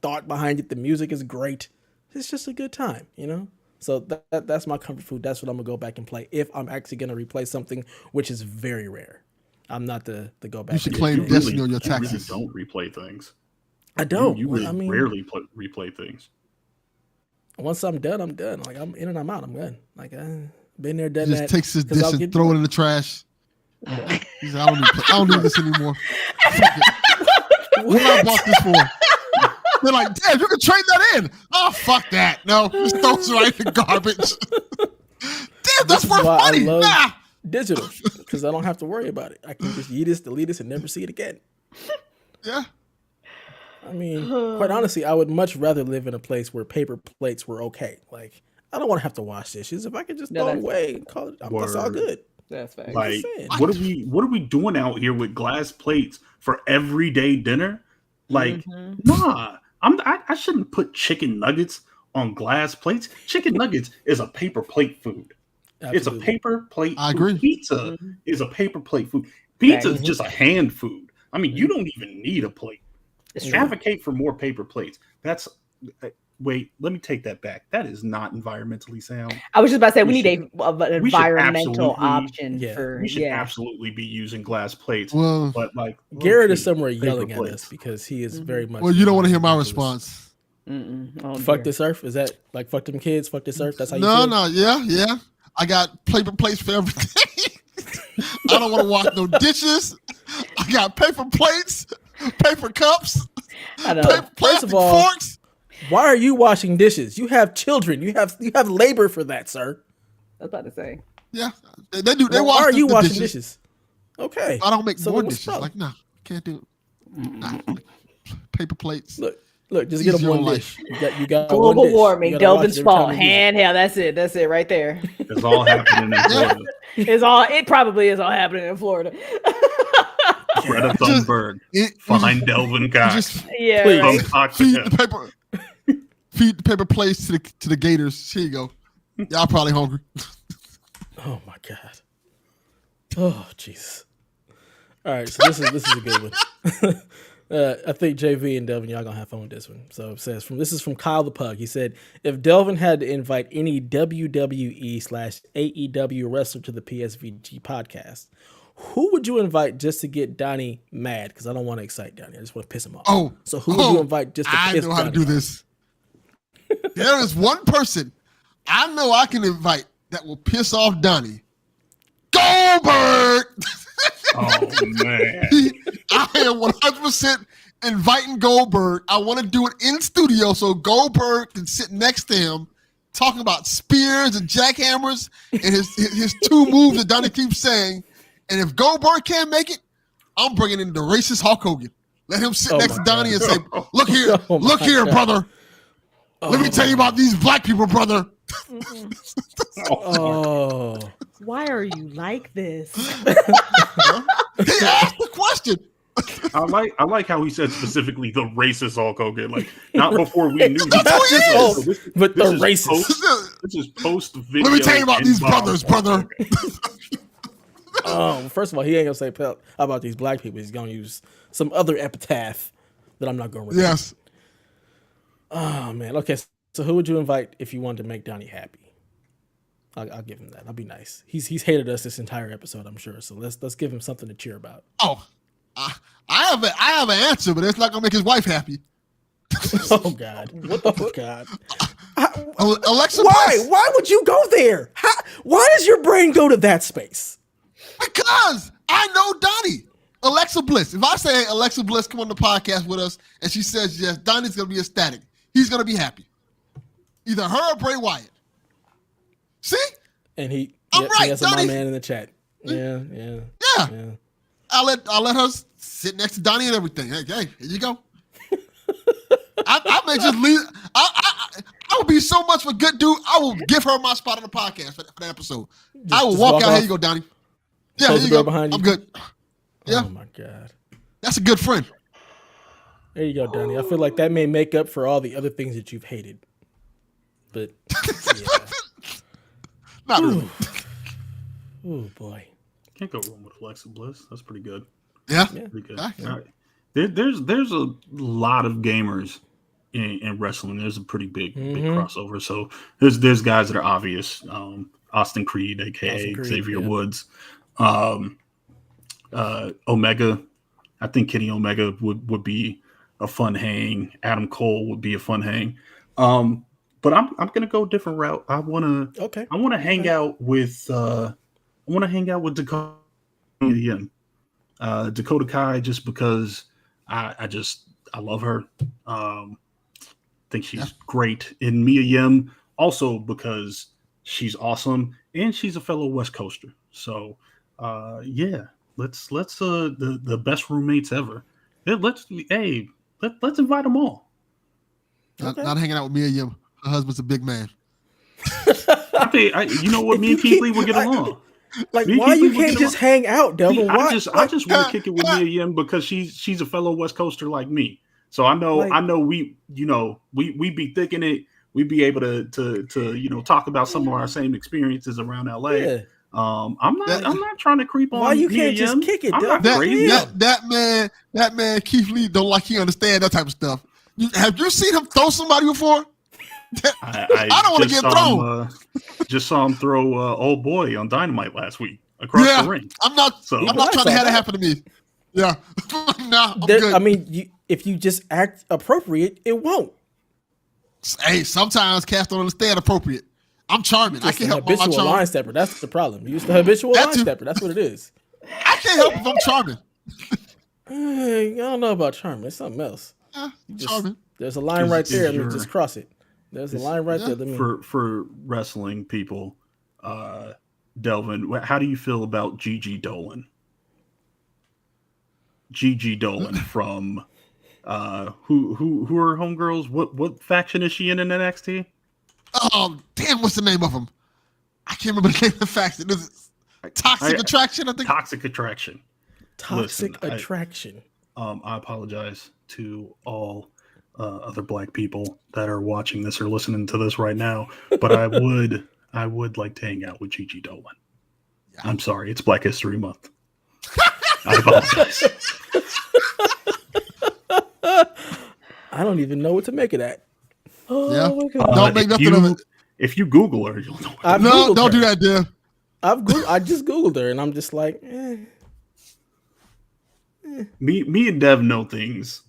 thought behind it. The music is great. It's just a good time, you know? So that's my comfort food. That's what I'm gonna go back and play if I'm actually gonna replay something, which is very rare. I'm not the go back. You should claim Destiny on your taxes. You really don't replay things. I don't. You really rarely replay things. Once I'm done, I'm done. Like I'm in and I'm out. I'm done. Like I've been there, done he that. Just takes his dish and throw it in the trash. He's like, I don't need this anymore. What I bought this for? They're like, damn, you can trade that in. Oh, fuck that. No, just throw it right in the garbage. Damn, that's worth money. I love digital because I don't have to worry about it. I can just eat this, delete this, and never see it again. Yeah. I mean, quite honestly, I would much rather live in a place where paper plates were okay. Like, I don't want to have to wash dishes. If I could just throw it away and call it, that's all good. That's fair. Like, what are we doing out here with glass plates for everyday dinner? Like, nah, I shouldn't put chicken nuggets on glass plates. Chicken nuggets is a paper plate food. Absolutely. It's a paper plate. I agree. Food. Pizza is a paper plate food. Pizza is just a hand food. I mean, you don't even need a plate. Advocate for more paper plates. That's wait. Let me take that back. That is not environmentally sound. I was just about to say we need an environmental option for. We should absolutely be using glass plates. Well, but like Garrett is somewhere yelling at us because he is very much. Well, you don't want to hear my response. Fuck this earth. Is that like fuck them kids? Fuck this earth. That's how you feel? No. Yeah. I got paper plates for everything. I don't want to wash no dishes. I got paper plates. Paper cups. I know. First of all, forks. Why are you washing dishes? You have children. You have labor for that, sir. I was about to say. Yeah, they do. They why wash. Why are you washing dishes? Okay. I don't make more dishes. Like can't do it. Nah, paper plates. Look, just get them one dish. You got global one dish. warming. Delvin's fault. Handheld. That's it right there. It's all happening in Florida. It probably is all happening in Florida. Greta Thunberg, find Delvin Cox. Yeah, feed the paper plates to the gators. Here you go. Y'all probably hungry. Oh my god. Oh Jesus. All right, so this is a good one. I think JV and Delvin, y'all gonna have fun with this one. So it says this is from Kyle the Pug. He said, if Delvin had to invite any WWE/AEW wrestler to the PSVG podcast, who would you invite just to get Donnie mad? Because I don't want to excite Donnie. I just want to piss him off. So who would you invite just to piss Donnie off? I know how to do this. There is one person I know I can invite that will piss off Donnie. Goldberg! Oh, man. I am 100% inviting Goldberg. I want to do it in studio so Goldberg can sit next to him talking about spears and jackhammers and his two moves that Donnie keeps saying. And if Goldberg can't make it, I'm bringing in the racist Hulk Hogan. Let him sit next to Donnie and say, look here, brother. Let me tell you about these black people, brother. Why are you like this? He asked the question. I like how he said specifically the racist Hulk Hogan, like not before we knew. That's who he is. But the racist. This is post video. Let me tell you about these brothers, brother. First of all, he ain't gonna say about these black people. He's gonna use some other epitaph that I'm not gonna repeat. Yes. Oh man. Okay. So who would you invite if you wanted to make Donnie happy? I'll give him that. I'll be nice. He's hated us this entire episode, I'm sure. So let's give him something to cheer about. Oh, I have an answer, but it's not gonna make his wife happy. Oh God! What the fuck, God? Alexa, why? Why would you go there? Why does your brain go to that space? Because I know Donnie. Alexa Bliss. If I say, Alexa Bliss, come on the podcast with us, and she says yes, Donnie's going to be ecstatic. He's going to be happy. Either her or Bray Wyatt. See? And he right, has Donnie. My man in the chat. Yeah. I'll let her sit next to Donnie and everything. Hey, here you go. I may just leave. I would be so much of a good dude. I will give her my spot on the podcast for that episode. I will walk out. Here you go, Donnie. Yeah, here you go. Behind you. I'm good. Yeah. Oh my God. That's a good friend. There you go, Donnie. I feel like that may make up for all the other things that you've hated. But yeah. Not really. Oh boy. Can't go wrong with Alexa Bliss. That's pretty good. Yeah. Pretty good. Yeah. All right. There's a lot of gamers in wrestling. There's a pretty big crossover. So there's guys that are obvious. Austin Creed, aka Xavier Woods. Omega. I think Kenny Omega would be a fun hang. Adam Cole would be a fun hang. But I'm gonna go a different route. I wanna hang out with Dakota again. Dakota Kai, just because I love her. Think she's great. And Mia Yim also because she's awesome and she's a fellow West Coaster. So let's the best roommates ever. Let's invite them all. Not hanging out with Mia Yim. Her husband's a big man. You know what? Me and Keith Lee would get along. Like, why you can't just hang out, Delvin? I just want to kick it with Mia Yim because she's a fellow West Coaster like me. So I know we be thick in it. We be able to talk about some of our same experiences around LA. Yeah. I'm not trying to creep on. Why you can't just kick it? That man Keith Lee don't like he understand that type of stuff. Have you seen him throw somebody before? I don't want to get thrown. Just saw him throw old boy on Dynamite last week across the ring. I'm not trying to have that happen to me. Yeah, I'm good. I mean, if you just act appropriate, it won't. Hey, sometimes cats don't understand appropriate. I'm charming. I can't help my habitual line stepper. That's the problem. You used the habitual line stepper. That's what it is. I can't help if I'm charming. I don't know about charming. It's something else. Charming. There's a line right there. Let me just cross it. There's a line right there. For wrestling people, Delvin, how do you feel about Gigi Dolan? Gigi Dolan from who are homegirls? What faction is she in NXT? Oh damn! What's the name of them? I can't remember the name of the faction. Is it Toxic Attraction? I think Toxic Attraction. Attraction. I apologize to all other Black people that are watching this or listening to this right now, but I would like to hang out with Gigi Dolan. Yeah. I'm sorry, it's Black History Month. I apologize. I don't even know what to make of that. Don't make nothing of it. If you Google her, you'll know. Don't do that, Dev. I just Googled her, and I'm just like, Me and Dev know things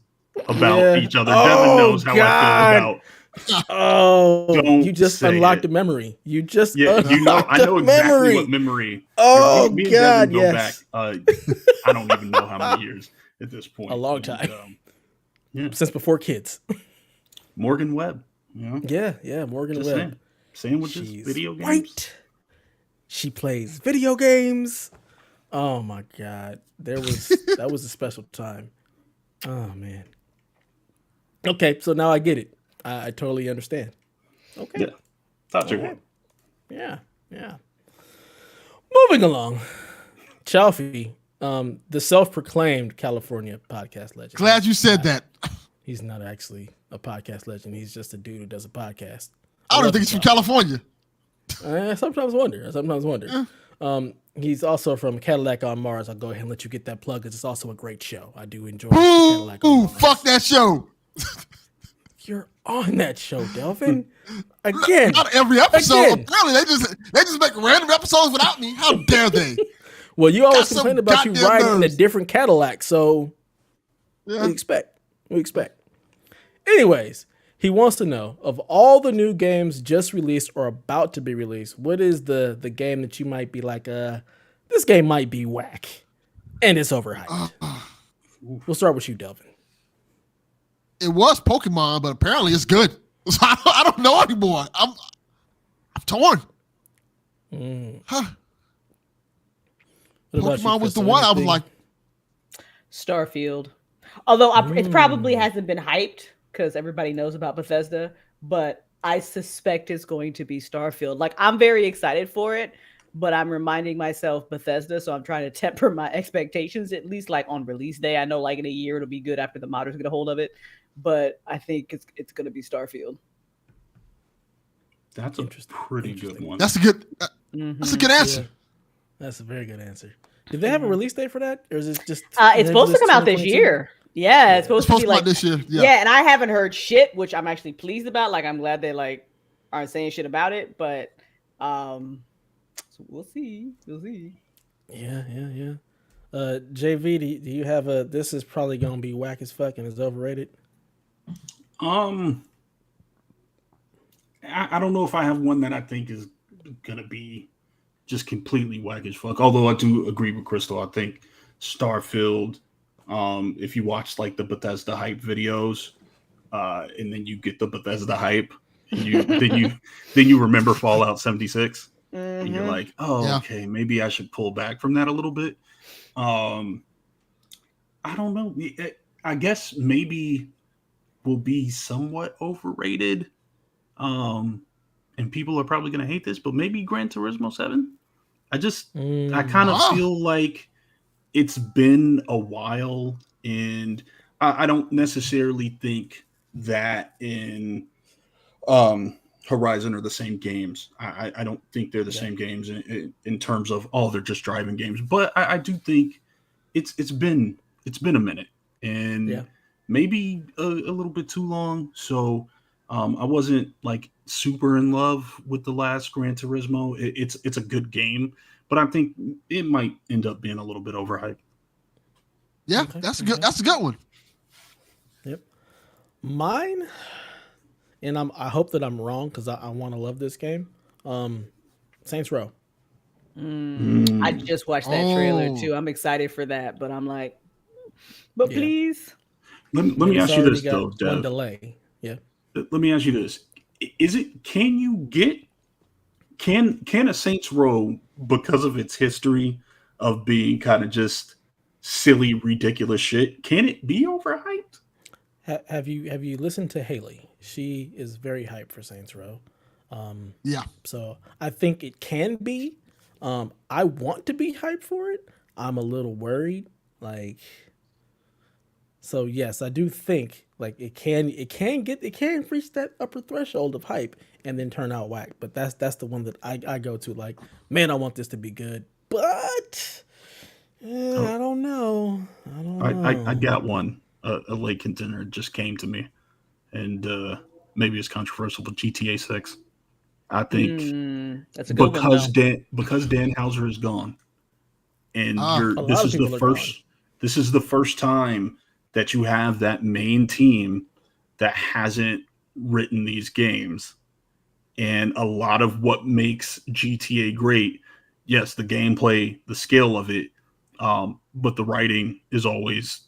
about each other. Devin knows how I feel about. You just unlocked a memory. You just I know exactly what memory. Oh me and God, Devin go back. I don't even know how many years at this point. A long time. Since before kids. Morgan Webb. Yeah, Morgan Webb. Sandwiches, video games. Right. She plays video games. Oh my God. That was a special time. Oh man. Okay, so now I get it. I totally understand. Okay. Yeah. Thought you would. Yeah. Moving along. Chalfie, the self-proclaimed California podcast legend. Glad you said that. He's not actually a podcast legend. He's just a dude who does a podcast. I don't think he's from California. I sometimes wonder. He's also from Cadillac on Mars. I'll go ahead and let you get that plug because it's also a great show. I do enjoy Cadillac on Mars. Fuck that show. You're on that show, Delvin. Again. Not every episode. Apparently, they just make random episodes without me. How dare they? Well, you always complain about you riding in a different Cadillac, so we expect. Anyways, he wants to know, of all the new games just released or about to be released, what is the game that you might be like, this game might be whack and it's overhyped? We'll start with you, Delvin. It was Pokemon, but apparently it's good. So I don't know anymore. I'm torn. Pokemon was the one I was like. Starfield. Although it probably hasn't been hyped because everybody knows about Bethesda, but I suspect it's going to be Starfield. Like, I'm very excited for it, but I'm reminding myself Bethesda, so I'm trying to temper my expectations, at least like on release day. I know like in a year it'll be good after the modders get a hold of it, but I think it's going to be Starfield. That's a pretty good one. That's a good answer. Yeah. That's a very good answer. Did they have a release date for that, or is it just? It's supposed to come out this year. Yeah, it's supposed to be like this year. Yeah, and I haven't heard shit, which I'm actually pleased about. Like, I'm glad they like aren't saying shit about it, but so we'll see. Yeah. JV, do you have a? This is probably gonna be whack as fuck and is overrated. I don't know if I have one that I think is gonna be just completely whack as fuck. Although I do agree with Crystal. I think Starfield. If you watch like the Bethesda hype videos, and then you get the Bethesda hype, and then you remember Fallout 76, and you're like, oh, okay, maybe I should pull back from that a little bit. I don't know. I guess maybe will be somewhat overrated. And people are probably going to hate this, but maybe Gran Turismo 7. I kind of feel like it's been a while, and I don't necessarily think that in Horizon are the same games. I don't think they're the same games in terms of, they're just driving games. But I do think it's been a minute, and maybe a little bit too long. So I wasn't like super in love with the last Gran Turismo. It's a good game, but I think it might end up being a little bit overhyped. Yeah, that's good. That's a good one. Yep. Mine, and I hope that I'm wrong because I want to love this game. Saints Row. I just watched that trailer too. I'm excited for that, but I'm like, please. Let me ask you this though, Dev. One delay. Yeah. Let me ask you this: can a Saints Row, because of its history of being kind of just silly, ridiculous shit, can it be overhyped? Have you listened to Haley? She is very hyped for Saints Row. So I think it can be. I want to be hyped for it. I'm a little worried. So yes, I do think like it can reach that upper threshold of hype and then turn out whack. But that's the one that I go to. Like, man, I want this to be good, but I don't know. I got one. A late contender just came to me, and maybe it's controversial, but GTA 6. I think that's a good one, because Dan Houser is gone, and this is the first time that you have that main team that hasn't written these games. And a lot of what makes GTA great, yes, the gameplay, the scale of it, but the writing is always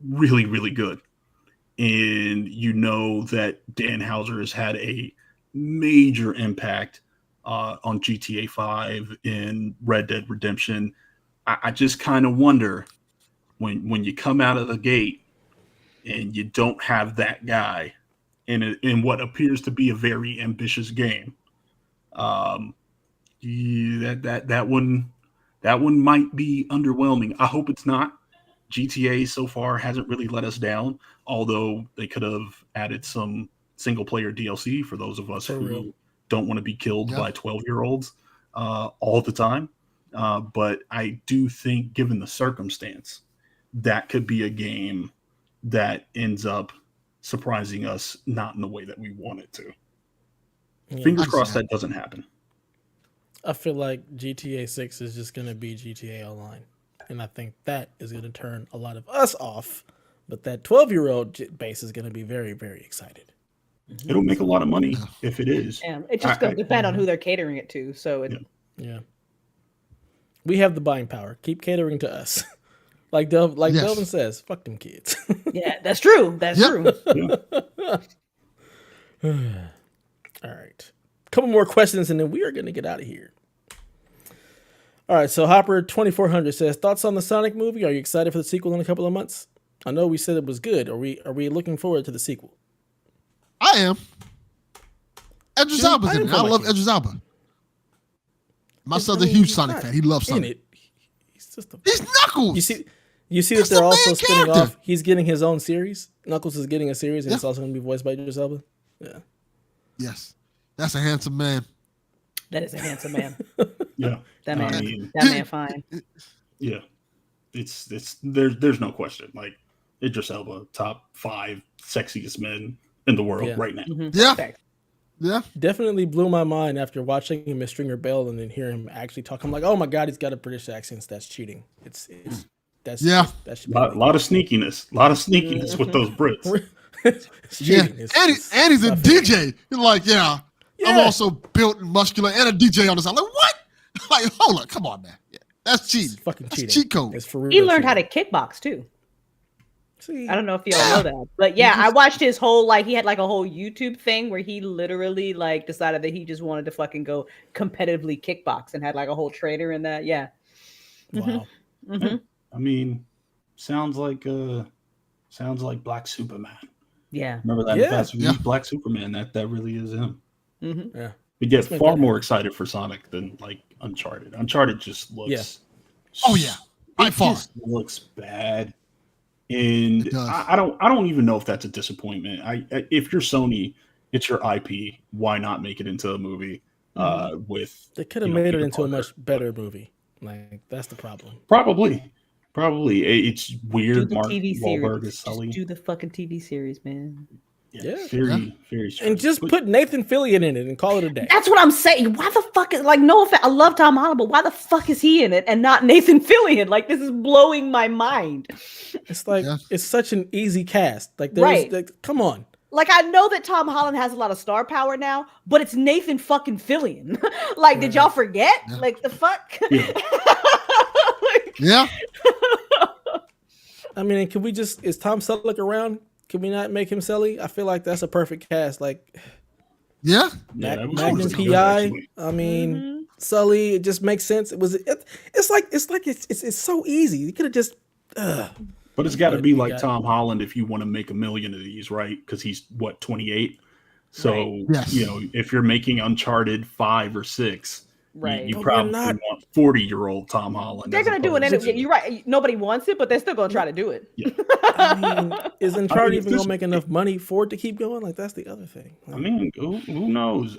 really, really good. And you know that Dan Houser has had a major impact on GTA 5 and Red Dead Redemption. I just kind of wonder when you come out of the gate and you don't have that guy in what appears to be a very ambitious game, that one might be underwhelming. I hope it's not. GTA so far hasn't really let us down, although they could have added some single player DLC for those of us who don't want to be killed by 12-year-olds all the time. But I do think, given the circumstance, that could be a game that ends up surprising us, not in the way that we want it to. Fingers crossed that doesn't happen. I feel like GTA 6 is just going to be GTA Online. And I think that is going to turn a lot of us off. But that 12-year-old base is going to be very, very excited. It'll make a lot of money if it is. Yeah, it's just going to depend on who they're catering it to. So yeah. We have the buying power. Keep catering to us. Delvin says, fuck them kids. Yeah, that's true. That's true. All right. Couple more questions and then we are going to get out of here. All right, so Hopper 2400 says, thoughts on the Sonic movie? Are you excited for the sequel in a couple of months? I know we said it was good. Are we looking forward to the sequel? I am. Idris Elba's in it. I love Idris Elba. My son's a huge Sonic fan. He loves Sonic. He's Knuckles. You see that they're also spinning off. He's getting his own series. Knuckles is getting a series, and it's also going to be voiced by Idris Elba. Yeah. Yes, that's a handsome man. That is a handsome man. Yeah, that man fine. Yeah, it's there's no question. Like Idris Elba, top 5 sexiest men in the world right now. Mm-hmm. Yeah, definitely blew my mind after watching him as Stringer Bell and then hear him actually talk. I'm like, oh my god, he's got a British accent. That's cheating. It's That should be a lot of sneakiness. A lot of sneakiness with those Brits. Yeah, and he's a DJ. He's like, I'm also built and muscular and a DJ on the side. Like, what? Like, hold on, come on, man. Yeah, that's cheating. It's fucking cheating. Cheat code. It's for real. He learned how to kickbox too. See, I don't know if y'all know that, but I watched his whole he had like a whole YouTube thing where he literally like decided that he just wanted to fucking go competitively kickbox and had like a whole trainer in that. Yeah. Wow. Mm-hmm. I mean, sounds like Black Superman. Yeah. Remember that? Black Superman. That really is him. Mm-hmm. Yeah. We get far more excited for Sonic than like Uncharted. Uncharted just looks. Oh yeah. By far. Just looks bad. And I don't even know if that's a disappointment. If you're Sony, it's your IP. Why not make it into a movie? With they could have made it into a much better movie. Like that's the problem. Probably. It's weird. Do the TV Wahlberg series. is Sully. Just do the fucking TV series, man. Very strange. And just put Nathan Fillion in it and call it a day. That's what I'm saying. Why the fuck is no offense, I love Tom Holland, but why the fuck is he in it and not Nathan Fillion? Like this is blowing my mind. It's like it's such an easy cast. Like come on. Like I know that Tom Holland has a lot of star power now, but it's Nathan fucking Fillion. Like, did y'all forget? Yeah. Like the fuck? Yeah. I mean, can we is Tom Selleck around? Can we not make him Sully? I feel like that's a perfect cast. Like, Magnum PI. I mean, Sully. It just makes sense. It's so easy. You could have just. But it's got to be like Tom Holland if you want to make 1 million of these, right? Because he's 28. So if you're making Uncharted 5 or 6. Right. You probably want 40-year-old Tom Holland. They're going to do it anyway. You're right. Nobody wants it, but they're still going to try to do it. Yeah. I mean, is Uncharted even going to make enough money for it to keep going? Like, that's the other thing. I mean, who knows?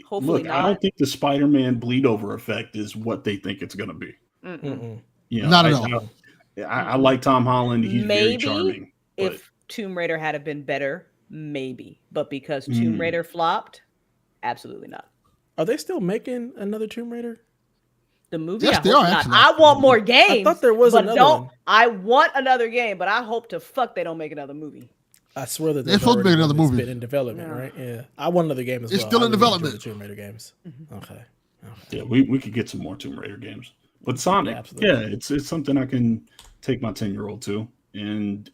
Hopefully not. I don't think the Spider-Man bleed over effect is what they think it's going to be. Not at all. I like Tom Holland. He's very charming. If Tomb Raider had been better, maybe. But because Tomb Raider flopped, absolutely not. Are they still making another Tomb Raider? The movie? Yes, they are. Actually. I want more games. I thought there was another one. I want another game, but I hope to fuck they don't make another movie. I swear that they're supposed to make another movie. It's been in development, right? Yeah. I want another game as well. It's still in development. The Tomb Raider games. Okay. Yeah, we could get some more Tomb Raider games. But Sonic, it's something I can take my 10-year-old to and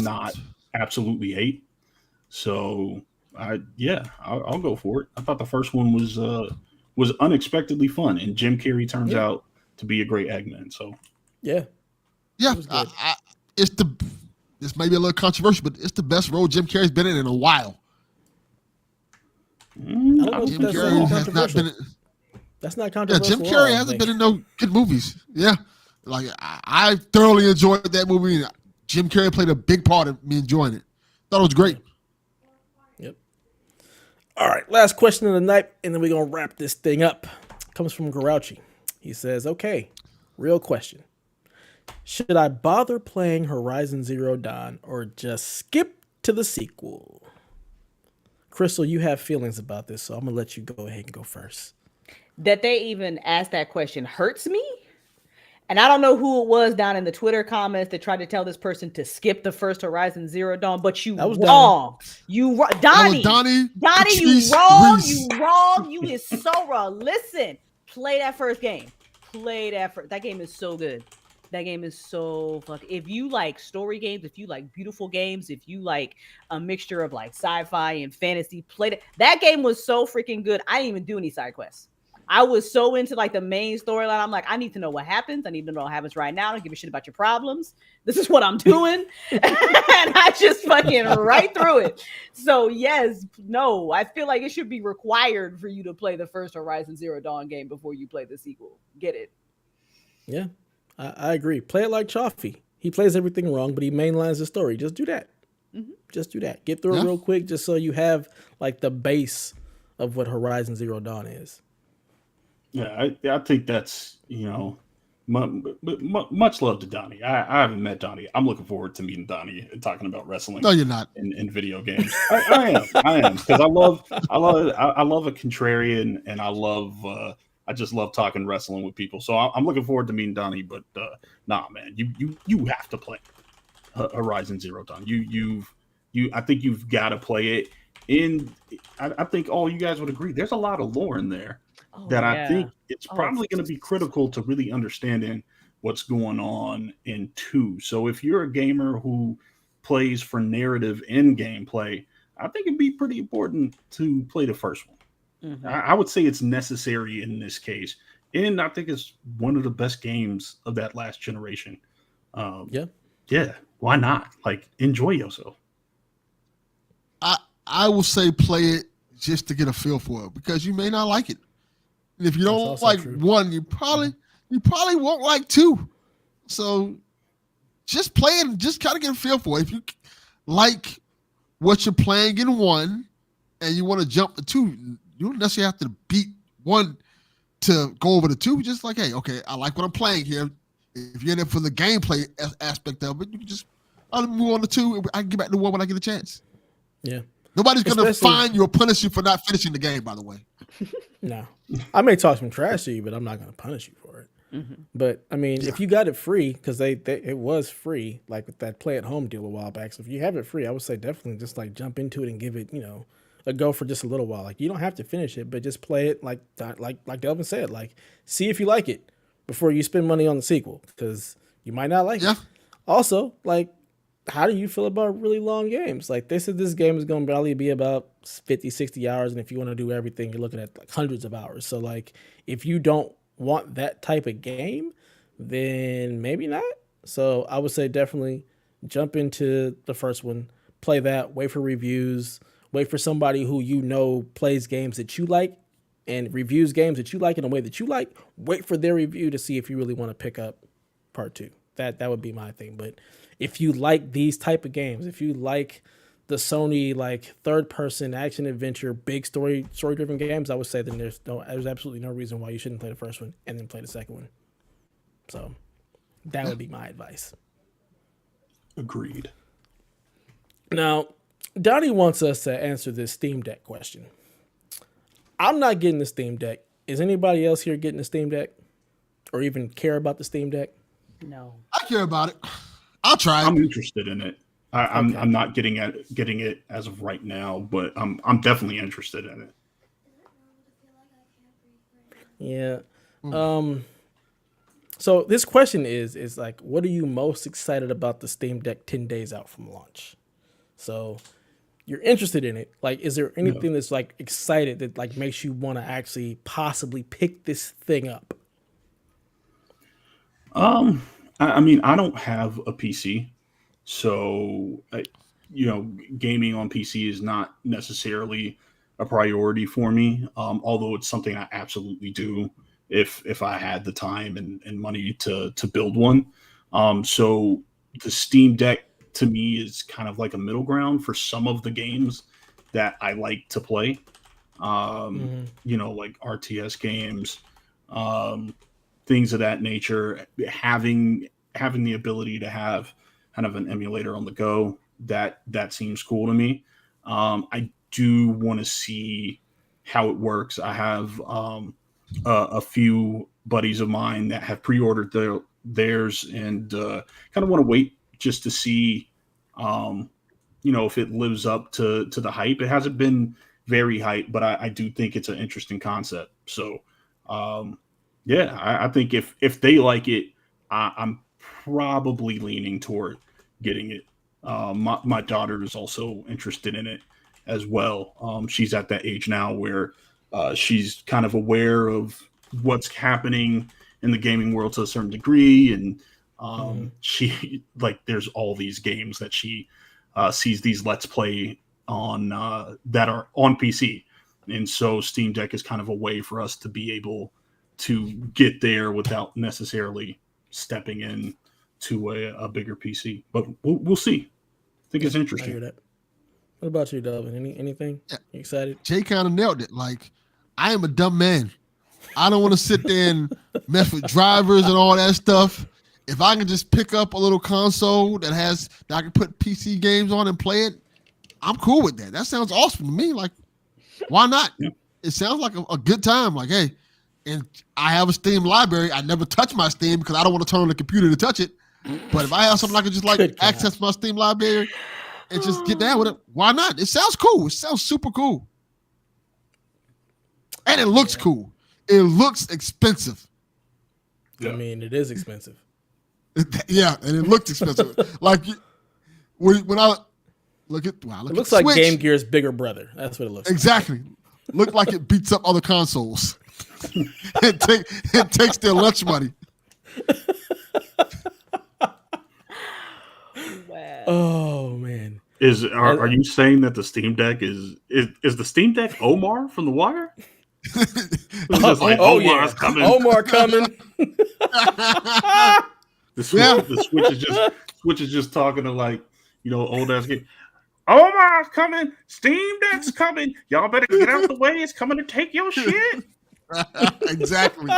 not absolutely hate. So I'll go for it. I thought the first one was unexpectedly fun, and Jim Carrey turns out to be a great Eggman. So this may be a little controversial, but it's the best role Jim Carrey's been in a while. Jim Carrey has not been. That's not controversial. Yeah, Jim Carrey hasn't been in no good movies. Yeah, like I thoroughly enjoyed that movie. Jim Carrey played a big part of me enjoying it. Thought it was great. Yep. All right, last question of the night, and then we're gonna wrap this thing up. Comes from Grouchy. He says, "Okay, real question: should I bother playing Horizon Zero Dawn or just skip to the sequel?" Crystal, you have feelings about this, so I'm gonna let you go ahead and go first. That they even asked that question hurts me. And I don't know who it was down in the Twitter comments that tried to tell this person to skip the first Horizon Zero Dawn, but you wrong. Donnie, you wrong. You wrong. You is so wrong. Listen, play that first game. That game is so good. That game is so fucking. If you like story games, if you like beautiful games, if you like a mixture of like sci-fi and fantasy, play that. That game was so freaking good. I didn't even do any side quests. I was so into like the main storyline. I'm like, I need to know what happens. I need to know what happens right now. I don't give a shit about your problems. This is what I'm doing. And I just fucking right through it. So yes, no, I feel like it should be required for you to play the first Horizon Zero Dawn game before you play the sequel. Get it? Yeah, I agree. Play it like Chaffee. He plays everything wrong, but he mainlines the story. Just do that. Just do that. Get through it real quick just so you have like the base of what Horizon Zero Dawn is. Yeah, I think that's, much love to Donnie. I haven't met Donnie. I'm looking forward to meeting Donnie and talking about wrestling. No, you're not. In video games. I am because I love a contrarian, and I love I just love talking wrestling with people. So I'm looking forward to meeting Donnie. But nah, man, you have to play Horizon Zero Dawn. I think you've got to play it. And I think all you guys would agree. There's a lot of lore in there that I think it's probably going to be critical to really understanding what's going on in 2. So if you're a gamer who plays for narrative and gameplay, I think it'd be pretty important to play the first one. Mm-hmm. I would say it's necessary in this case. And I think it's one of the best games of that last generation. Yeah. Why not? Like, enjoy yourself. I will say play it just to get a feel for it, because you may not like it. And if you don't like true. 1, you probably won't like 2. So just play it and just kind of get a feel for it. If you like what you're playing in 1 and you want to jump to 2, you don't necessarily have to beat 1 to go over to 2. Just like, hey, okay, I like what I'm playing here. If you're in it for the gameplay aspect of it, you can just move on to 2. I can get back to 1 when I get a chance. Yeah. Nobody's going to fine you or punish you for not finishing the game, by the way. No. I may talk some trash to you, but I'm not going to punish you for it. Mm-hmm. But, I mean, if you got it free, because it was free, like with that play-at-home deal a while back. So if you have it free, I would say definitely just, like, jump into it and give it, a go for just a little while. Like, you don't have to finish it, but just play it like Delvin said. Like, see if you like it before you spend money on the sequel, because you might not like it. Also, like, how do you feel about really long games? Like, they said this game is going to probably be about 50, 60 hours. And if you want to do everything, you're looking at like hundreds of hours. So, like, if you don't want that type of game, then maybe not. So I would say definitely jump into the first one, play that, wait for reviews, wait for somebody who plays games that you like and reviews games that you like in a way that you like. Wait for their review to see if you really want to pick up part 2. That would be my thing. But if you like these type of games, if you like the Sony like third person action adventure, big story driven games, I would say then there's absolutely no reason why you shouldn't play the first one and then play the second one. So that would be my advice. Agreed. Now, Donnie wants us to answer this Steam Deck question. I'm not getting the Steam Deck. Is anybody else here getting the Steam Deck or even care about the Steam Deck? No. I care about it. I'll try it. I'm interested in it. I'm not getting it as of right now, but I'm definitely interested in it. Yeah. So this question is like, what are you most excited about the Steam Deck 10 days out from launch? So you're interested in it. Like, is there anything that's like excited that like makes you want to actually possibly pick this thing up? I mean, I don't have a PC, so gaming on PC is not necessarily a priority for me. Although it's something I absolutely do if I had the time and money to build one. So the Steam Deck to me is kind of like a middle ground for some of the games that I like to play. Like RTS games, things of that nature. Having the ability to have kind of an emulator on the go, that seems cool to me. I do want to see how it works. I have a few buddies of mine that have pre-ordered theirs and kind of want to wait just to see if it lives up to the hype. It hasn't been very hype, but I do think it's an interesting concept. So I think if they like it, I'm probably leaning toward getting it. My daughter is also interested in it as well. She's at that age now where she's kind of aware of what's happening in the gaming world to a certain degree, and she there's all these games that she sees these Let's Play on that are on PC, and so Steam Deck is kind of a way for us to be able to get there without necessarily stepping in to a bigger PC. But we'll see. I think it's interesting. I hear that. What about you, Delvin? Anything? Yeah. You excited? Jay kind of nailed it. Like, I am a dumb man. I don't want to sit there and mess with drivers and all that stuff. If I can just pick up a little console that I can put PC games on and play it, I'm cool with that. That sounds awesome to me. Like, why not? Yeah. It sounds like a good time. Like, hey, And I have a Steam library. I never touch my Steam because I don't want to turn on the computer to touch it. But if I have something I can just access my Steam library and just get down with it, why not? It sounds cool. It sounds super cool. And it looks cool. It looks expensive. I mean, it is expensive. Yeah, and it looks expensive. Like when I look at, wow, it looks like Switch, Game Gear's bigger brother. That's what it looks exactly. Look like it beats up other consoles. It takes their lunch money. Wow. Oh man. Are you saying that the Steam Deck is the Steam Deck Omar from The Wire? Omar's coming. Omar coming. The Switch is just talking to old ass kid. Omar's coming. Steam Deck's coming. Y'all better get out the way. It's coming to take your shit. Exactly.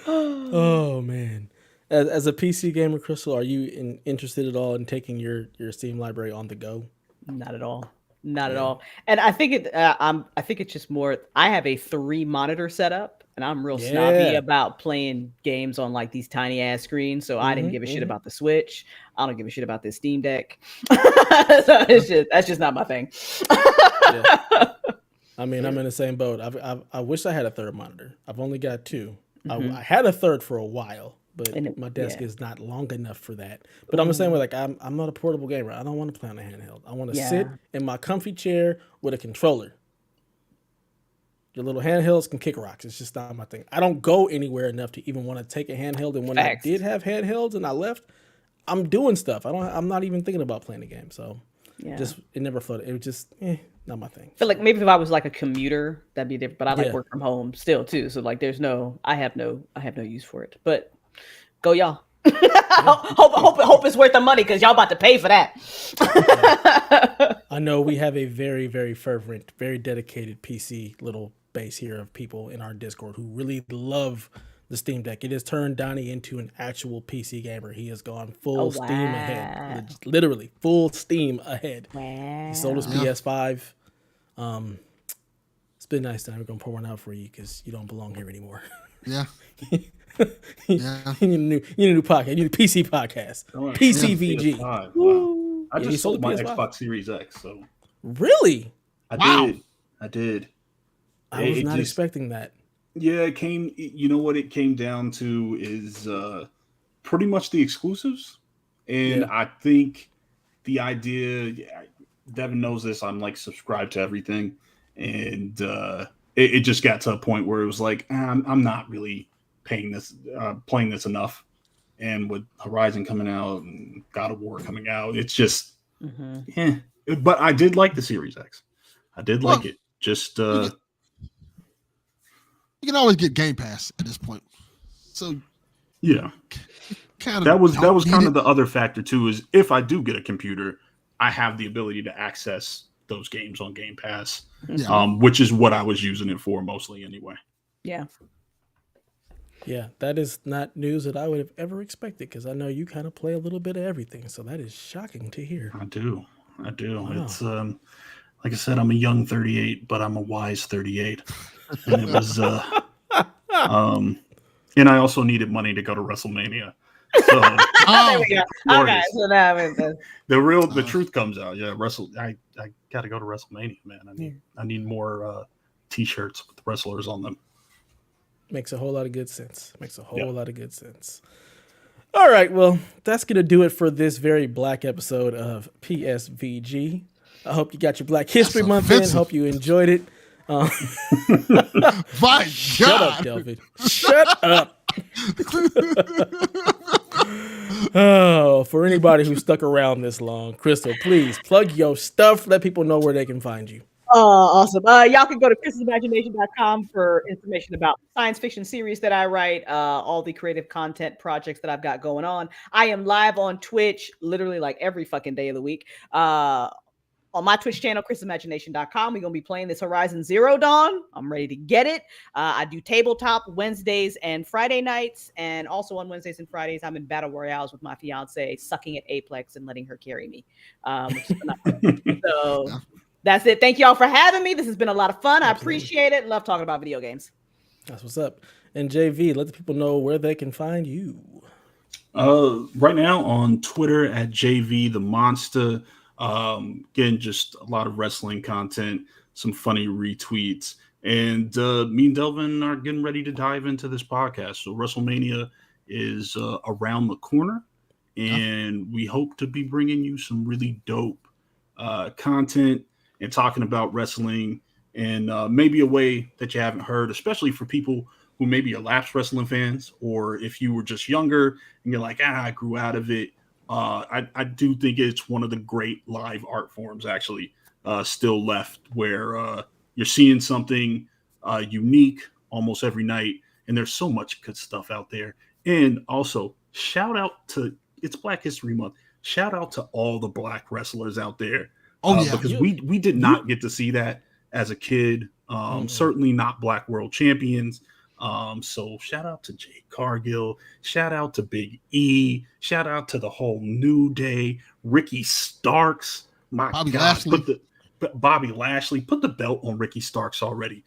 Oh man. As a PC gamer, Crystal, are you interested at all in taking your Steam library on the go? Not at all. Not at all. And I think I think it's just more. I have a 3-monitor setup, and I'm real snobby about playing games on like these tiny ass screens. So I didn't give a shit about the Switch. I don't give a shit about the Steam Deck. So that's just not my thing. I mean, I'm in the same boat. I wish I had a third monitor. I've only got 2. I had a third for a while, but my desk is not long enough for that. But I'm the same way. Like I'm not a portable gamer. I don't want to play on a handheld. I want to sit in my comfy chair with a controller. Your little handhelds can kick rocks. It's just not my thing. I don't go anywhere enough to even want to take a handheld. And when I did have handhelds and I left, I'm doing stuff. I'm not even thinking about playing the game. So it never floated. It was just not my thing. I feel like maybe if I was like a commuter, that'd be different. But I like work from home still too. So like, I have no use for it. But go y'all. hope it's worth the money because y'all about to pay for that. I know we have a very, very fervent, very dedicated PC little base here of people in our Discord who really love the Steam Deck. It has turned Donnie into an actual PC gamer. He has gone full steam ahead. Literally full steam ahead. Wow. He sold his PS5. It's been nice that I'm going to pour one out for you because you don't belong here anymore. Yeah. You need a new podcast. You need a PC podcast. PSVG. Wow. I just sold my Xbox Series X. So really? I did. I was not expecting that. Yeah, it came. You know what it came down to is pretty much the exclusives, and I think the idea. Devin knows this. I'm like subscribed to everything, and it just got to a point where it was like I'm not really playing this enough. And with Horizon coming out and God of War coming out, it's just But I did like the Series X. I did like it. Just you can always get Game Pass at this point. So yeah, that was kind of the other factor too. Is if I do get a computer, I have the ability to access those games on Game Pass, which is what I was using it for mostly anyway. Yeah. Yeah, that is not news that I would have ever expected because I know you kind of play a little bit of everything. So that is shocking to hear. I do. Wow. It's like I said, I'm a young 38, but I'm a wise 38. And it was and I also needed money to go to WrestleMania. So there we go. Okay, so now the truth comes out. Yeah, I got to go to WrestleMania, man. I need more t-shirts with wrestlers on them. Makes a whole lot of good sense. All right, well, that's going to do it for this very black episode of PSVG. I hope you got your Black History Month in. Hope you enjoyed it. Shut up, Delvin. Shut up. Oh, for anybody who stuck around this long, Crystal, please plug your stuff. Let people know where they can find you. Awesome. Y'all can go to crystalimagination.com for information about science fiction series that I write, all the creative content projects that I've got going on. I am live on Twitch literally like every fucking day of the week. On my Twitch channel, crystalimagination.com, we're going to be playing this Horizon Zero Dawn. I'm ready to get it. I do tabletop Wednesdays and Friday nights. And also on Wednesdays and Fridays, I'm in Battle Royales with my fiance, sucking at Aplex and letting her carry me. Which is so that's it. Thank you all for having me. This has been a lot of fun. I appreciate it. Love talking about video games. That's what's up. And JV, let the people know where they can find you. Right now on Twitter at JV the Monster. Again, just a lot of wrestling content, some funny retweets, and me and Delvin are getting ready to dive into this podcast. So WrestleMania is around the corner, and we hope to be bringing you some really dope content and talking about wrestling and maybe a way that you haven't heard, especially for people who maybe are lapsed wrestling fans, or if you were just younger and you're like, I grew out of it. I do think it's one of the great live art forms actually still left, where you're seeing something unique almost every night, and there's so much good stuff out there. And also, shout out to, it's Black History Month. Shout out to all the Black wrestlers out there. Because we did not get to see that as a kid. Certainly not Black World Champions. So shout out to Jade Cargill, shout out to Big E, shout out to the whole New Day, Ricky Starks, Bobby Lashley. Bobby Lashley, put the belt on Ricky Starks already.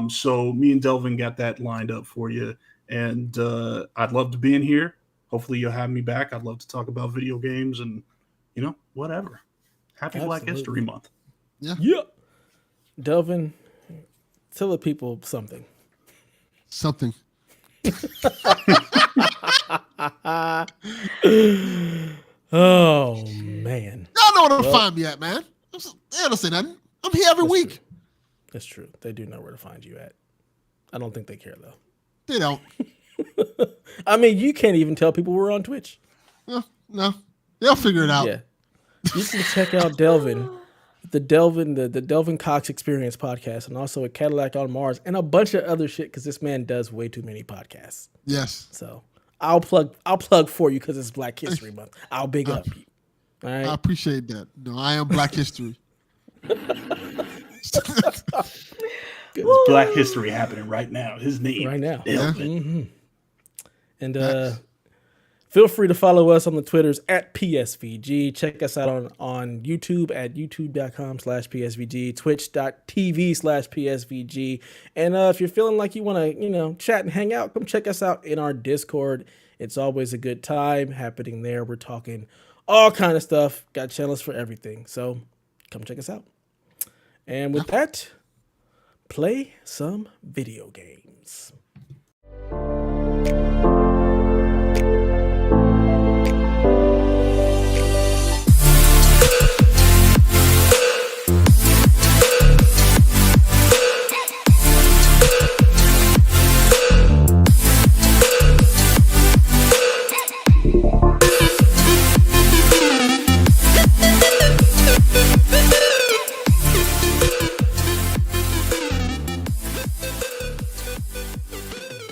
So me and Delvin got that lined up for you, and I'd love to be in here. Hopefully you'll have me back. I'd love to talk about video games and whatever. Happy Black History Month. Yeah. Delvin, tell the people something. Oh man, y'all know where to find me at, man. They don't say nothing. I'm here every week. True. That's true. They do know where to find you at. I don't think they care though. They don't. I mean, you can't even tell people we're on Twitch. No, they'll figure it out. Yeah, you can check out Delvin. The Delvin Cox Experience podcast, and also a Cadillac on Mars, and a bunch of other shit, because this man does way too many podcasts. Yes. So I'll plug for you because it's Black History Month. I'll big up you. All right. I appreciate that. No, I am Black History. It's Black History happening right now. His name right now. Yeah. Mm-hmm. And feel free to follow us on the Twitters at PSVG. Check us out on YouTube at youtube.com/PSVG, twitch.tv/PSVG. And if you're feeling like you want to, chat and hang out, come check us out in our Discord. It's always a good time happening there. We're talking all kind of stuff. Got channels for everything. So come check us out. And with that, play some video games.